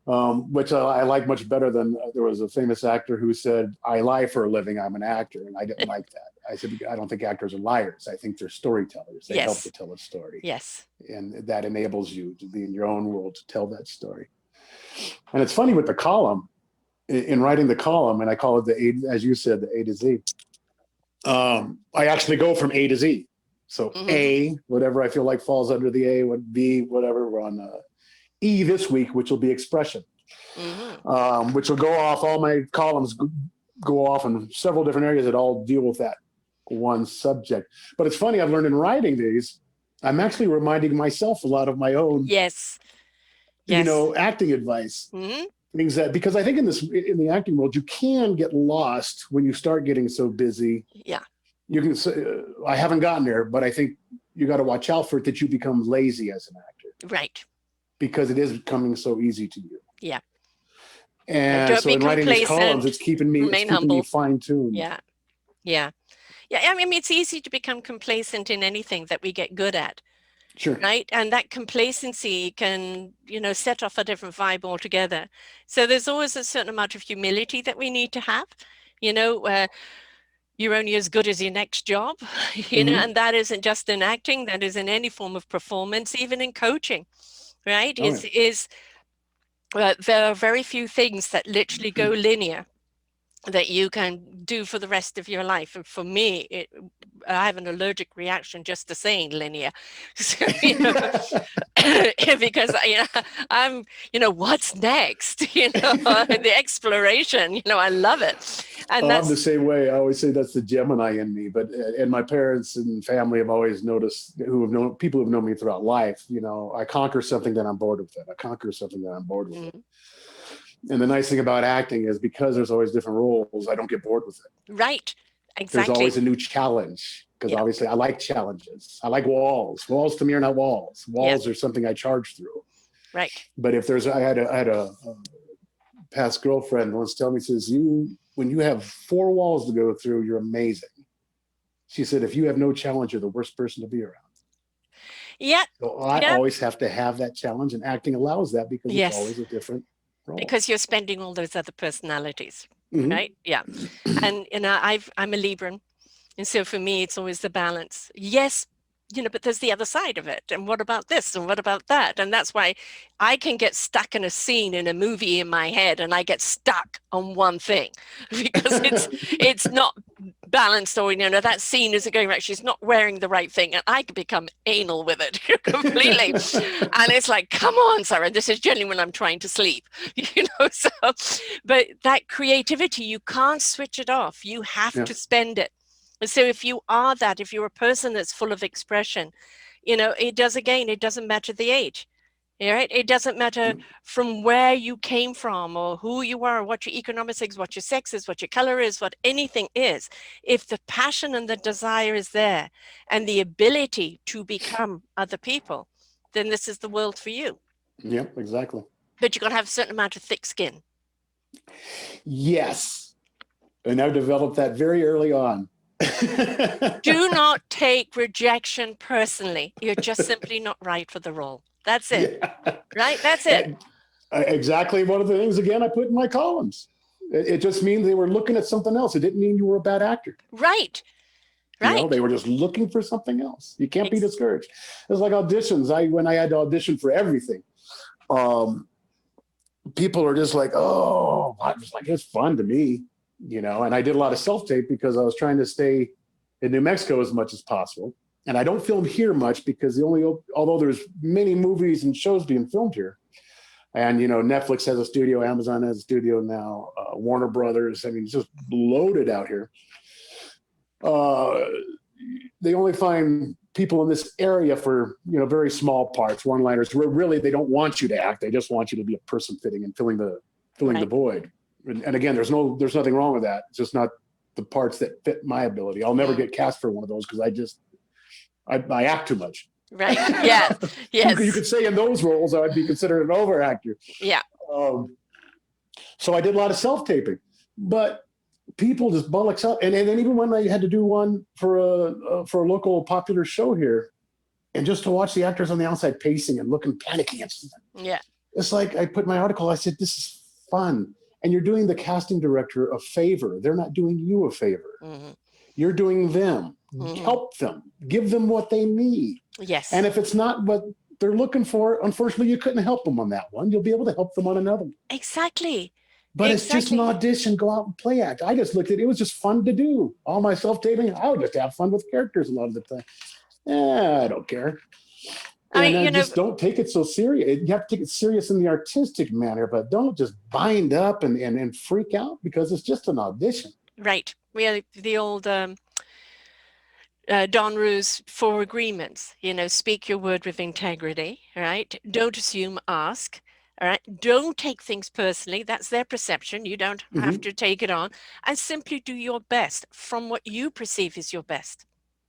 which I like much better than there was a famous actor who said, "I lie for a living. I'm an actor," and I didn't like that. I said, "I don't think actors are liars. I think they're storytellers. They help to Yes. tell a story, Yes. and that enables you to be in your own world to tell that story." And it's funny with the column, in writing the column, and I call it the A, as you said, the A to Z. I actually go from A to Z. So Mm-hmm. A, whatever I feel like falls under the A, would B, whatever. We're on E this week, which will be expression, which will go off. All my columns go off in several different areas that all deal with that one subject. But it's funny, I've learned in writing these, I'm actually reminding myself a lot of my own, Yes. Yes. acting advice. Mm-hmm. Things that, because I think in the acting world, you can get lost when you start getting so busy. Yeah. You can say, I haven't gotten there, but I think you got to watch out for it, that you become lazy as an actor. Right. Because it is becoming so easy to you. Yeah. And so in writing these columns, it's keeping me fine tuned. Yeah. Yeah. Yeah. I mean, it's easy to become complacent in anything that we get good at. Sure. Right. And that complacency can, set off a different vibe altogether. So there's always a certain amount of humility that we need to have, you're only as good as your next job, and that isn't just in acting, that is in any form of performance, even in coaching, right? There are very few things that literally go linear that you can do for the rest of your life. And for me, I have an allergic reaction just to saying linear. So, because I'm, what's next? The exploration. I love it. And I'm the same way. I always say that's the Gemini in me. But and my parents and family have always noticed, people who have known me throughout life. I conquer something that I'm bored with it. I conquer something that I'm bored with it. And the nice thing about acting is, because there's always different roles, I don't get bored with it. Right. Exactly. There's always a new challenge, because obviously I like challenges. I like walls. Walls to me are not walls. Walls are something I charge through. Right. But if I had a past girlfriend once tell me, says, when you have 4 walls to go through, you're amazing. She said, if you have no challenge, you're the worst person to be around. Yeah. So I always have to have that challenge, and acting allows that, because it's always a different role. Because you're spending all those other personalities, right? Yeah. And, I'm a Libran. And so for me, it's always the balance. Yes, but there's the other side of it. And what about this? And what about that? And that's why I can get stuck in a scene in a movie in my head, and I get stuck on one thing, because it's not balanced, or, that scene isn't going right. She's not wearing the right thing. And I can become anal with it completely. And it's like, come on, Sarah, this is generally when I'm trying to sleep, so, but that creativity, you can't switch it off. You have to spend it. So if you're a person that's full of expression, it doesn't matter the age, right? It doesn't matter from where you came from, or who you are, what your economics is, what your sex is, what your color is, what anything is. If the passion and the desire is there, and the ability to become other people, then this is the world for you. Yep, exactly. But you've got to have a certain amount of thick skin. Yes. And I've developed that very early on. Do not take rejection personally. You're just simply not right for the role. That's it. Yeah. Right? That's it. Exactly one of the things, again, I put in my columns. It just means they were looking at something else. It didn't mean you were a bad actor. Right. Right. They were just looking for something else. You can't be discouraged. It's like auditions. When I had to audition for everything, people are just like, oh, I was like, it's fun to me. And I did a lot of self-tape because I was trying to stay in New Mexico as much as possible. And I don't film here much, because although there's many movies and shows being filmed here, and, Netflix has a studio, Amazon has a studio now, Warner Brothers, it's just loaded out here. They only find people in this area for, very small parts, one-liners, where really they don't want you to act. They just want you to be a person filling the void. And again, there's nothing wrong with that. It's just not the parts that fit my ability. I'll never get cast for one of those, because I act too much. Right. Yeah. Yes. You could say in those roles I'd be considered an overactor. Yeah. Um, so I did a lot of self-taping, but people just bollocks up. And then even when I had to do one for a local popular show here, and just to watch the actors on the outside pacing and looking panicky, Yeah. it's like I put my article, I said, this is fun. And you're doing the casting director a favor. They're not doing you a favor. Mm-hmm. You're doing them. Mm-hmm. Help them. Give them what they need. Yes. And if it's not what they're looking for, unfortunately, you couldn't help them on that one. You'll be able to help them on another one. Exactly. But it's just an audition. Go out and play act. I just looked at it. It was just fun to do. All my self-taping, I would just have fun with characters a lot of the time. I don't care. Just don't take it so serious. You have to take it serious in the artistic manner, but don't just bind up and freak out because it's just an audition. Right. We have the old Don Rue's 4 agreements. Speak your word with integrity, right? Don't assume, ask. All right. Don't take things personally. That's their perception. You don't have to take it on. And simply do your best from what you perceive is your best,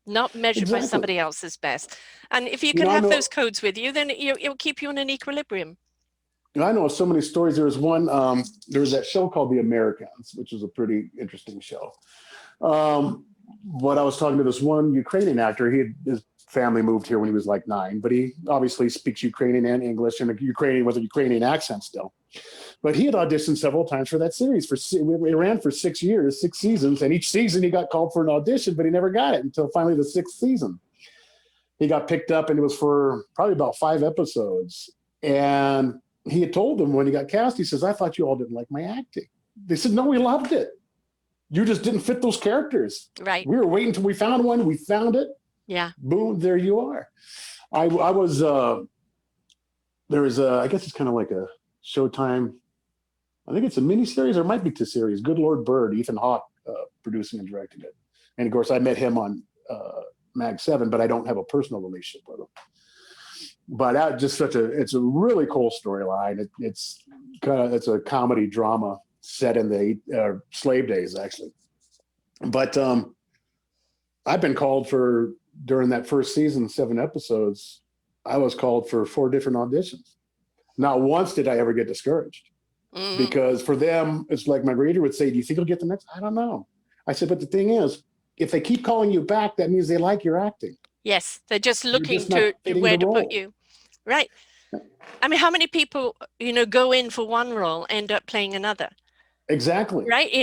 not measured by somebody else's best. And if you can have those codes with you, then it'll keep you in an equilibrium. I know so many stories. There was one, there was that show called The Americans, which was a pretty interesting show. But I was talking to this one Ukrainian actor. His family moved here when he was like 9, but he obviously speaks Ukrainian and English and Ukrainian with a Ukrainian accent still. But he had auditioned several times for that series. It ran for 6 years, 6 seasons, and each season he got called for an audition, but he never got it until finally the 6th season. He got picked up, and it was for probably about 5 episodes. And he had told them when he got cast, he says, I thought you all didn't like my acting. They said, no, we loved it. You just didn't fit those characters. Right. We were waiting until we found one. We found it. Yeah. Boom, there you are. I was, there was I guess it's kind of like a Showtime, I think it's a miniseries, or it might be 2 series. Good Lord Bird, Ethan Hawke producing and directing it. And of course, I met him on Mag 7, but I don't have a personal relationship with him. But just it's a really cool storyline. It's a comedy drama set in the slave days, actually. But I've been called during that first season, 7 episodes, I was called for 4 different auditions. Not once did I ever get discouraged. Because for them, it's like my reader would say, do you think you'll get the next? I don't know. I said, but the thing is, if they keep calling you back, that means they like your acting. Yes, they're just looking to where to put you. Right. I mean, how many people, go in for one role, end up playing another? Exactly. Right.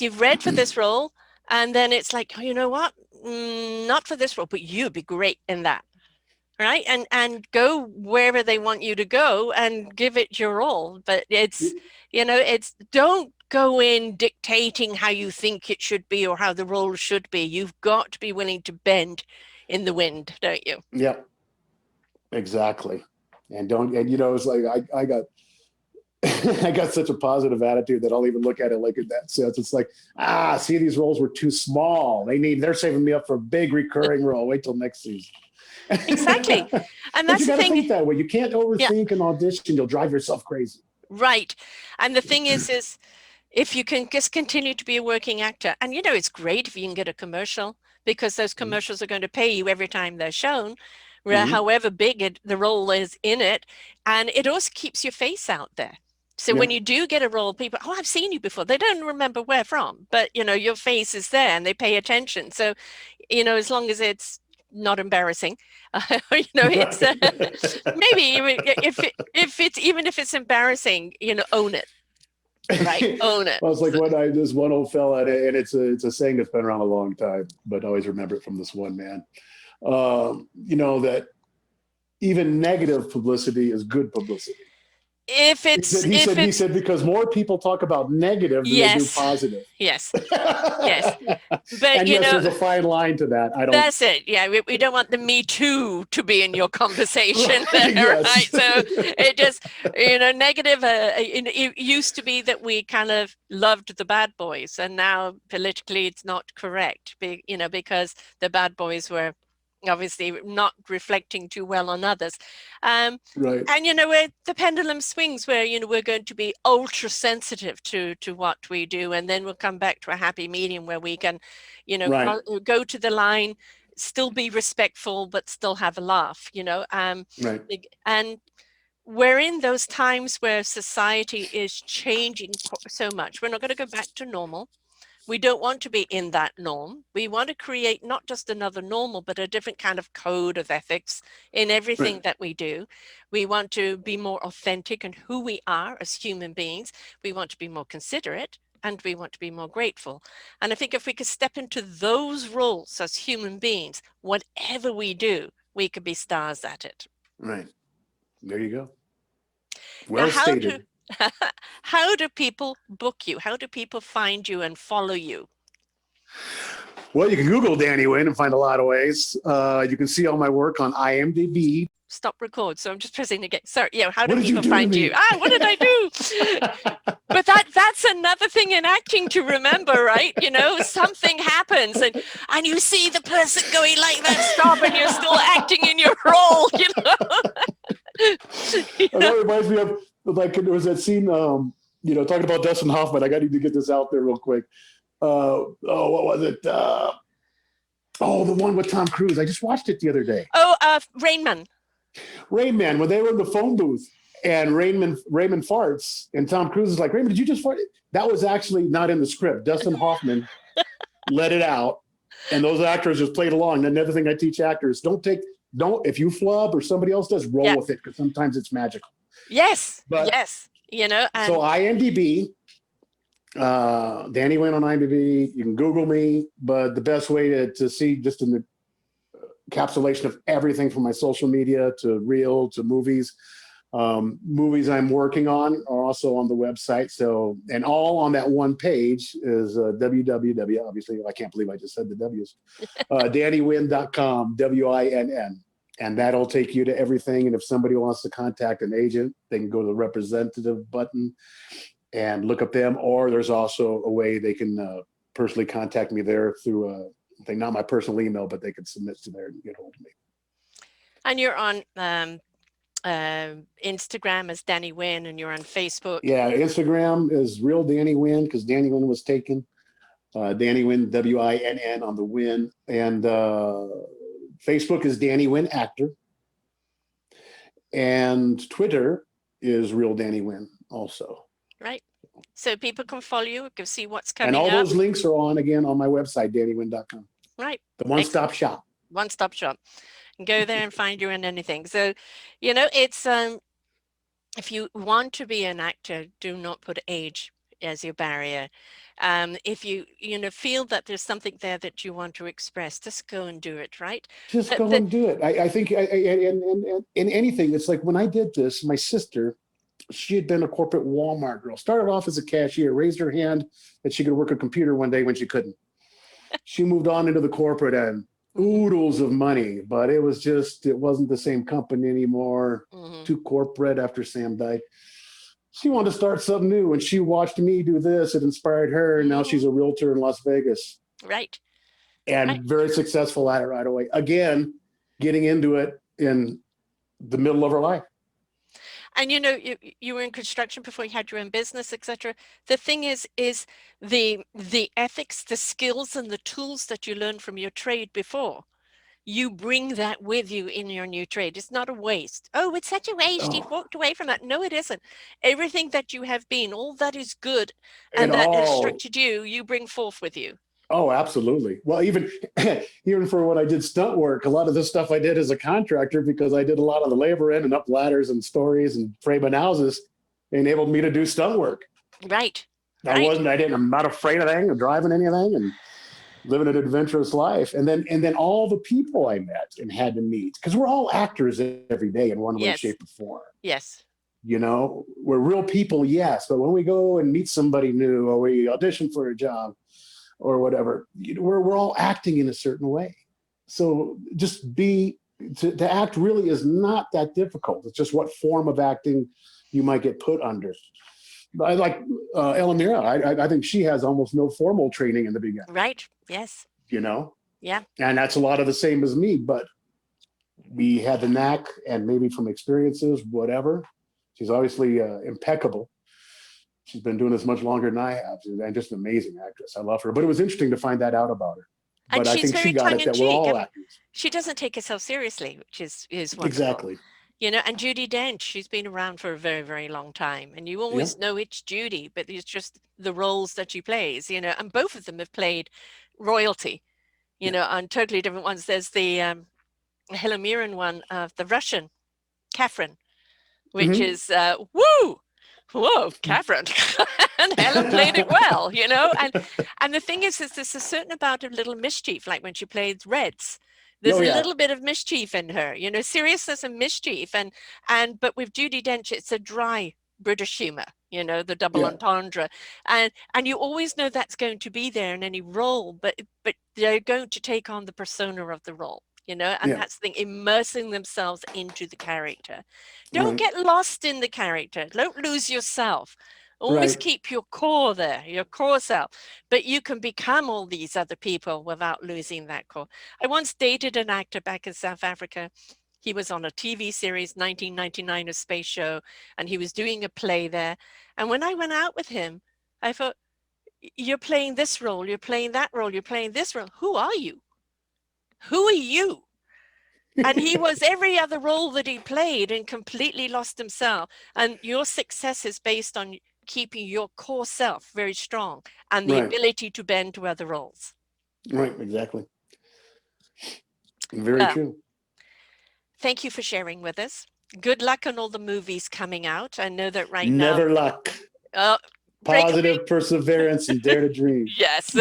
You've read for this role, and then it's like, oh, you know what? Not for this role, but you'd be great in that. Right. And go wherever they want you to go and give it your all. But it's don't go in dictating how you think it should be or how the role should be. You've got to be willing to bend in the wind, don't you? Yep. Exactly. And it's like I got I got such a positive attitude that I'll even look at it like in that sense. It's like, see, these roles were too small. They're saving me up for a big recurring role. Wait till next season. Exactly. And that's the thing. Think that way. You can't overthink an audition. You'll drive yourself crazy. Right. And the thing is if you can just continue to be a working actor, and it's great if you can get a commercial, because those commercials are going to pay you every time they're shown, however big the role is in it. And it also keeps your face out there. So when you do get a role, people, I've seen you before. They don't remember where from, but your face is there and they pay attention. So, as long as it's not embarrassing, it's maybe even if it's embarrassing, own it. Right, own it. Well, it's like this one old fella, and it's a saying that's been around a long time, but I always remember it from this one man. That even negative publicity is good publicity. He said because more people talk about negative than they do positive. Yes. Yes. But and there's a fine line to that. That's it. Yeah. We don't want the Me Too to be in your conversation. Right, yes. Right. So it just, negative, it used to be that we kind of loved the bad boys, and now politically it's not correct, because the bad boys were obviously not reflecting too well on others. Right. And, where the pendulum swings, where, we're going to be ultra sensitive to what we do. And then we'll come back to a happy medium where we can, go to the line, still be respectful, but still have a laugh, Right. And we're in those times where society is changing so much. We're not going to go back to normal. We don't want to be in that norm. We want to create not just another normal, but a different kind of code of ethics in everything Right. that we do. We want to be more authentic in who we are as human beings. We want to be more considerate, and we want to be more grateful. And I think if we could step into those roles as human beings, whatever we do, we could be stars at it. Right. There you go. Now, Well stated. how do people book you? How do people find you and follow you? Well, you can Google Danny Winn and find a lot of ways. You can see all my work on IMDb. Stop record. So I'm just pressing again. Sorry, yeah. How do What did you people do to find you? me? What did I do? But that's another thing in acting to remember, right? You know, something happens and you see the person going like that, stop, and you're still acting in your role, you know. That reminds me of, like, there was that scene, talking about Dustin Hoffman. I got to get this out there real quick. What was it? The one with Tom Cruise. I just watched it the other day. Rain Man. Rain Man, when they were in the phone booth and Raymond farts, and Tom Cruise is like, Raymond, did you just fart? That was actually not in the script. Dustin Hoffman let it out, and those actors just played along. And another thing I teach actors, if you flub or somebody else does, roll with it, because sometimes it's magical. Yes, But, yes. You know, so IMDb, Danny Winn on IMDb. You can Google me, but the best way to see just in the encapsulation of everything from my social media to reel to movies. Movies I'm working on are also on the website. So, and all on that one page is www. Obviously, I can't believe I just said the W's. DannyWinn.com, WINN. And that'll take you to everything. And if somebody wants to contact an agent, they can go to the representative button and look up them. Or there's also a way they can personally contact me there through not my personal email, but they can submit to there and get hold of me. And you're on Instagram as Danny Winn, and you're on Facebook. Yeah, Instagram is real Danny Winn, because Danny Winn was taken. Danny Winn, WINN on the Winn. And Facebook is Danny Winn Actor. And Twitter is real Danny Winn also. Right. So people can follow you, can see what's coming up. And all up. those links are on my website, DannyWinn.com. Right. The one-stop shop. One-stop shop. Go there and find you in anything. So, you know, it's if you want to be an actor, do not put age as your barrier. If you feel that there's something there that you want to express, just go and do it, right? Just go and do it. I think in anything, it's like when I did this, my sister, she had been a corporate Walmart girl, started off as a cashier, raised her hand that she could work a computer one day when she couldn't. She moved on into the corporate and oodles of money, but it wasn't the same company anymore. Mm-hmm. Too corporate after Sam died. She wanted to start something new, and she watched me do this. It inspired her, and now she's a realtor in Las Vegas. Right. And very successful at it right away. Again, getting into it in the middle of her life. And you were in construction before you had your own business, etc. The thing is the ethics, the skills, and the tools that you learned from your trade before. You bring that with you in your new trade. It's not a waste. Oh, it's such a waste. You've walked away from that. No, it isn't. Everything that you have been, all that is good and that has structured you bring forth with you. Oh, absolutely. Well, even for when I did stunt work, a lot of this stuff I did as a contractor, because I did a lot of the labor end and up ladders and stories and framing houses, enabled me to do stunt work. Right. I'm not afraid of anything, of driving anything, and living an adventurous life. And then all the people I met and had to meet, because we're all actors every day in one way, shape, or form. Yes. We're real people, yes. But when we go and meet somebody new, or we audition for a job, or whatever, we're all acting in a certain way. So just to act really is not that difficult. It's just what form of acting you might get put under. I like Elamira. I think she has almost no formal training in the beginning. Right. Yes. Yeah. And that's a lot of the same as me, but we had the knack, and maybe from experiences, whatever. She's obviously impeccable. She's been doing this much longer than I have, and just an amazing actress. I love her. But it was interesting to find that out about her. And but I think she got it that we're all actors. She doesn't take herself seriously, which is wonderful. Exactly. And Judi Dench, she's been around for a very, very long time. And you Yeah. always know it's Judy, but it's just the roles that she plays, and both of them have played royalty, on totally different ones. There's the Helen Mirren one of the Russian, Catherine, which Mhm. is, whoa, Catherine. And Helen played it well, and the thing is there's a certain amount of little mischief, like when she played Reds. There's Oh, a yeah. little bit of mischief in her, seriousness and mischief. But with Judi Dench, it's a dry British humor, the double Yeah. entendre. And you always know that's going to be there in any role, but they're going to take on the persona of the role, and Yeah. that's the thing, immersing themselves into the character. Don't Right. get lost in the character. Don't lose yourself. Always Right. keep your core there, your core self. But you can become all these other people without losing that core. I once dated an actor back in South Africa. He was on a TV series, 1999, A Space Show, and he was doing a play there. And when I went out with him, I thought, you're playing this role, you're playing that role, you're playing this role. Who are you? Who are you? And he was every other role that he played and completely lost himself. And your success is based on keeping your core self very strong and the Right. ability to bend to other roles. Right. Exactly. Very Well, true. thank you for sharing with us. Good luck on all the movies coming out. I know that right now. Never luck. Breakaway. Positive perseverance and dare to dream. Yes.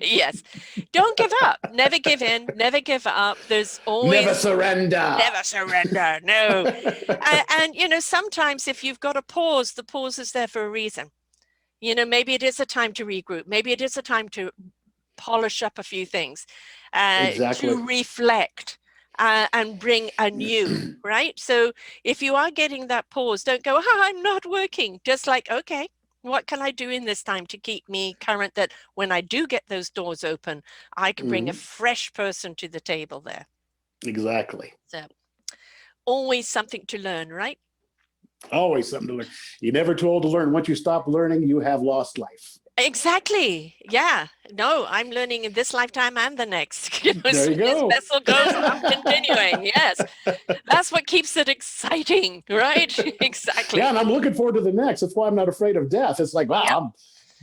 Yes. Don't give up. Never give in. Never give up. There's always Never surrender. Never surrender. No. And sometimes if you've got a pause, the pause is there for a reason. Maybe it is a time to regroup. Maybe it is a time to polish up a few things, Exactly. to reflect and bring anew, right? So if you are getting that pause, don't go, I'm not working. Just like, okay, what can I do in this time to keep me current, that when I do get those doors open, I can bring a fresh person to the table there. Exactly. So always something to learn, right? Always something to learn. You're never too old to learn. Once you stop learning, you have lost life. Exactly. Yeah. No, I'm learning in this lifetime and the next. There you go. This vessel goes, I'm continuing. Yes. That's what keeps it exciting, right? Exactly. Yeah, and I'm looking forward to the next. That's why I'm not afraid of death. It's like, wow, I'm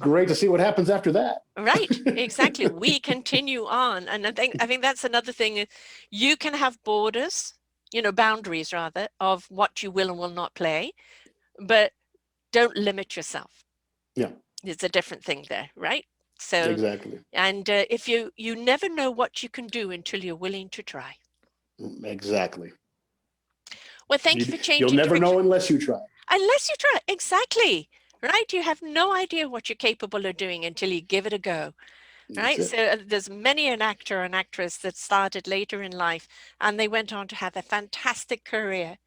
great to see what happens after that. Right. Exactly. We continue on. And I think that's another thing. You can have borders, boundaries rather, of what you will and will not play, but don't limit yourself. Yeah. It's a different thing there, right? So exactly. And if you never know what you can do until you're willing to try. Exactly. Well, thank you for changing. You'll never know unless you try. Unless you try. Exactly. Right. You have no idea what you're capable of doing until you give it a go. Right. So there's many an actor and actress that started later in life and they went on to have a fantastic career.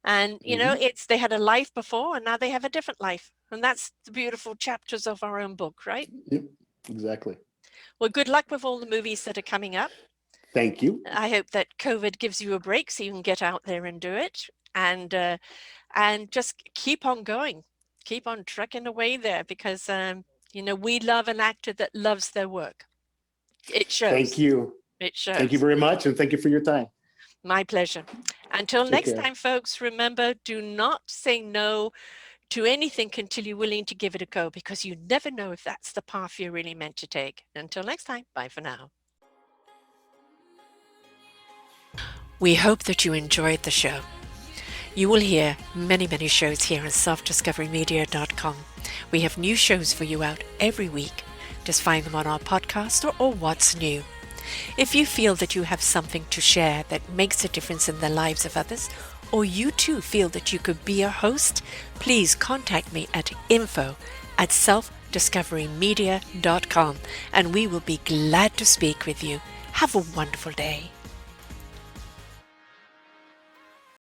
And, they had a life before and now they have a different life. And that's the beautiful chapters of our own book, right? Yep, exactly. Well, good luck with all the movies that are coming up. Thank you. I hope that COVID gives you a break so you can get out there and do it. And just keep on going. Keep on trucking away there because, we love an actor that loves their work. It shows. Thank you. It shows. Thank you very much. And thank you for your time. My pleasure. Until next time, folks, remember, do not say no to anything until you're willing to give it a go, because you never know if that's the path you're really meant to take. Until next time, bye for now. We hope that you enjoyed the show. You will hear many, many shows here on selfdiscoverymedia.com. We have new shows for you out every week. Just find them on our podcast or What's New. If you feel that you have something to share that makes a difference in the lives of others, or you too feel that you could be a host, please contact me at info@selfdiscoverymedia.com and we will be glad to speak with you. Have a wonderful day.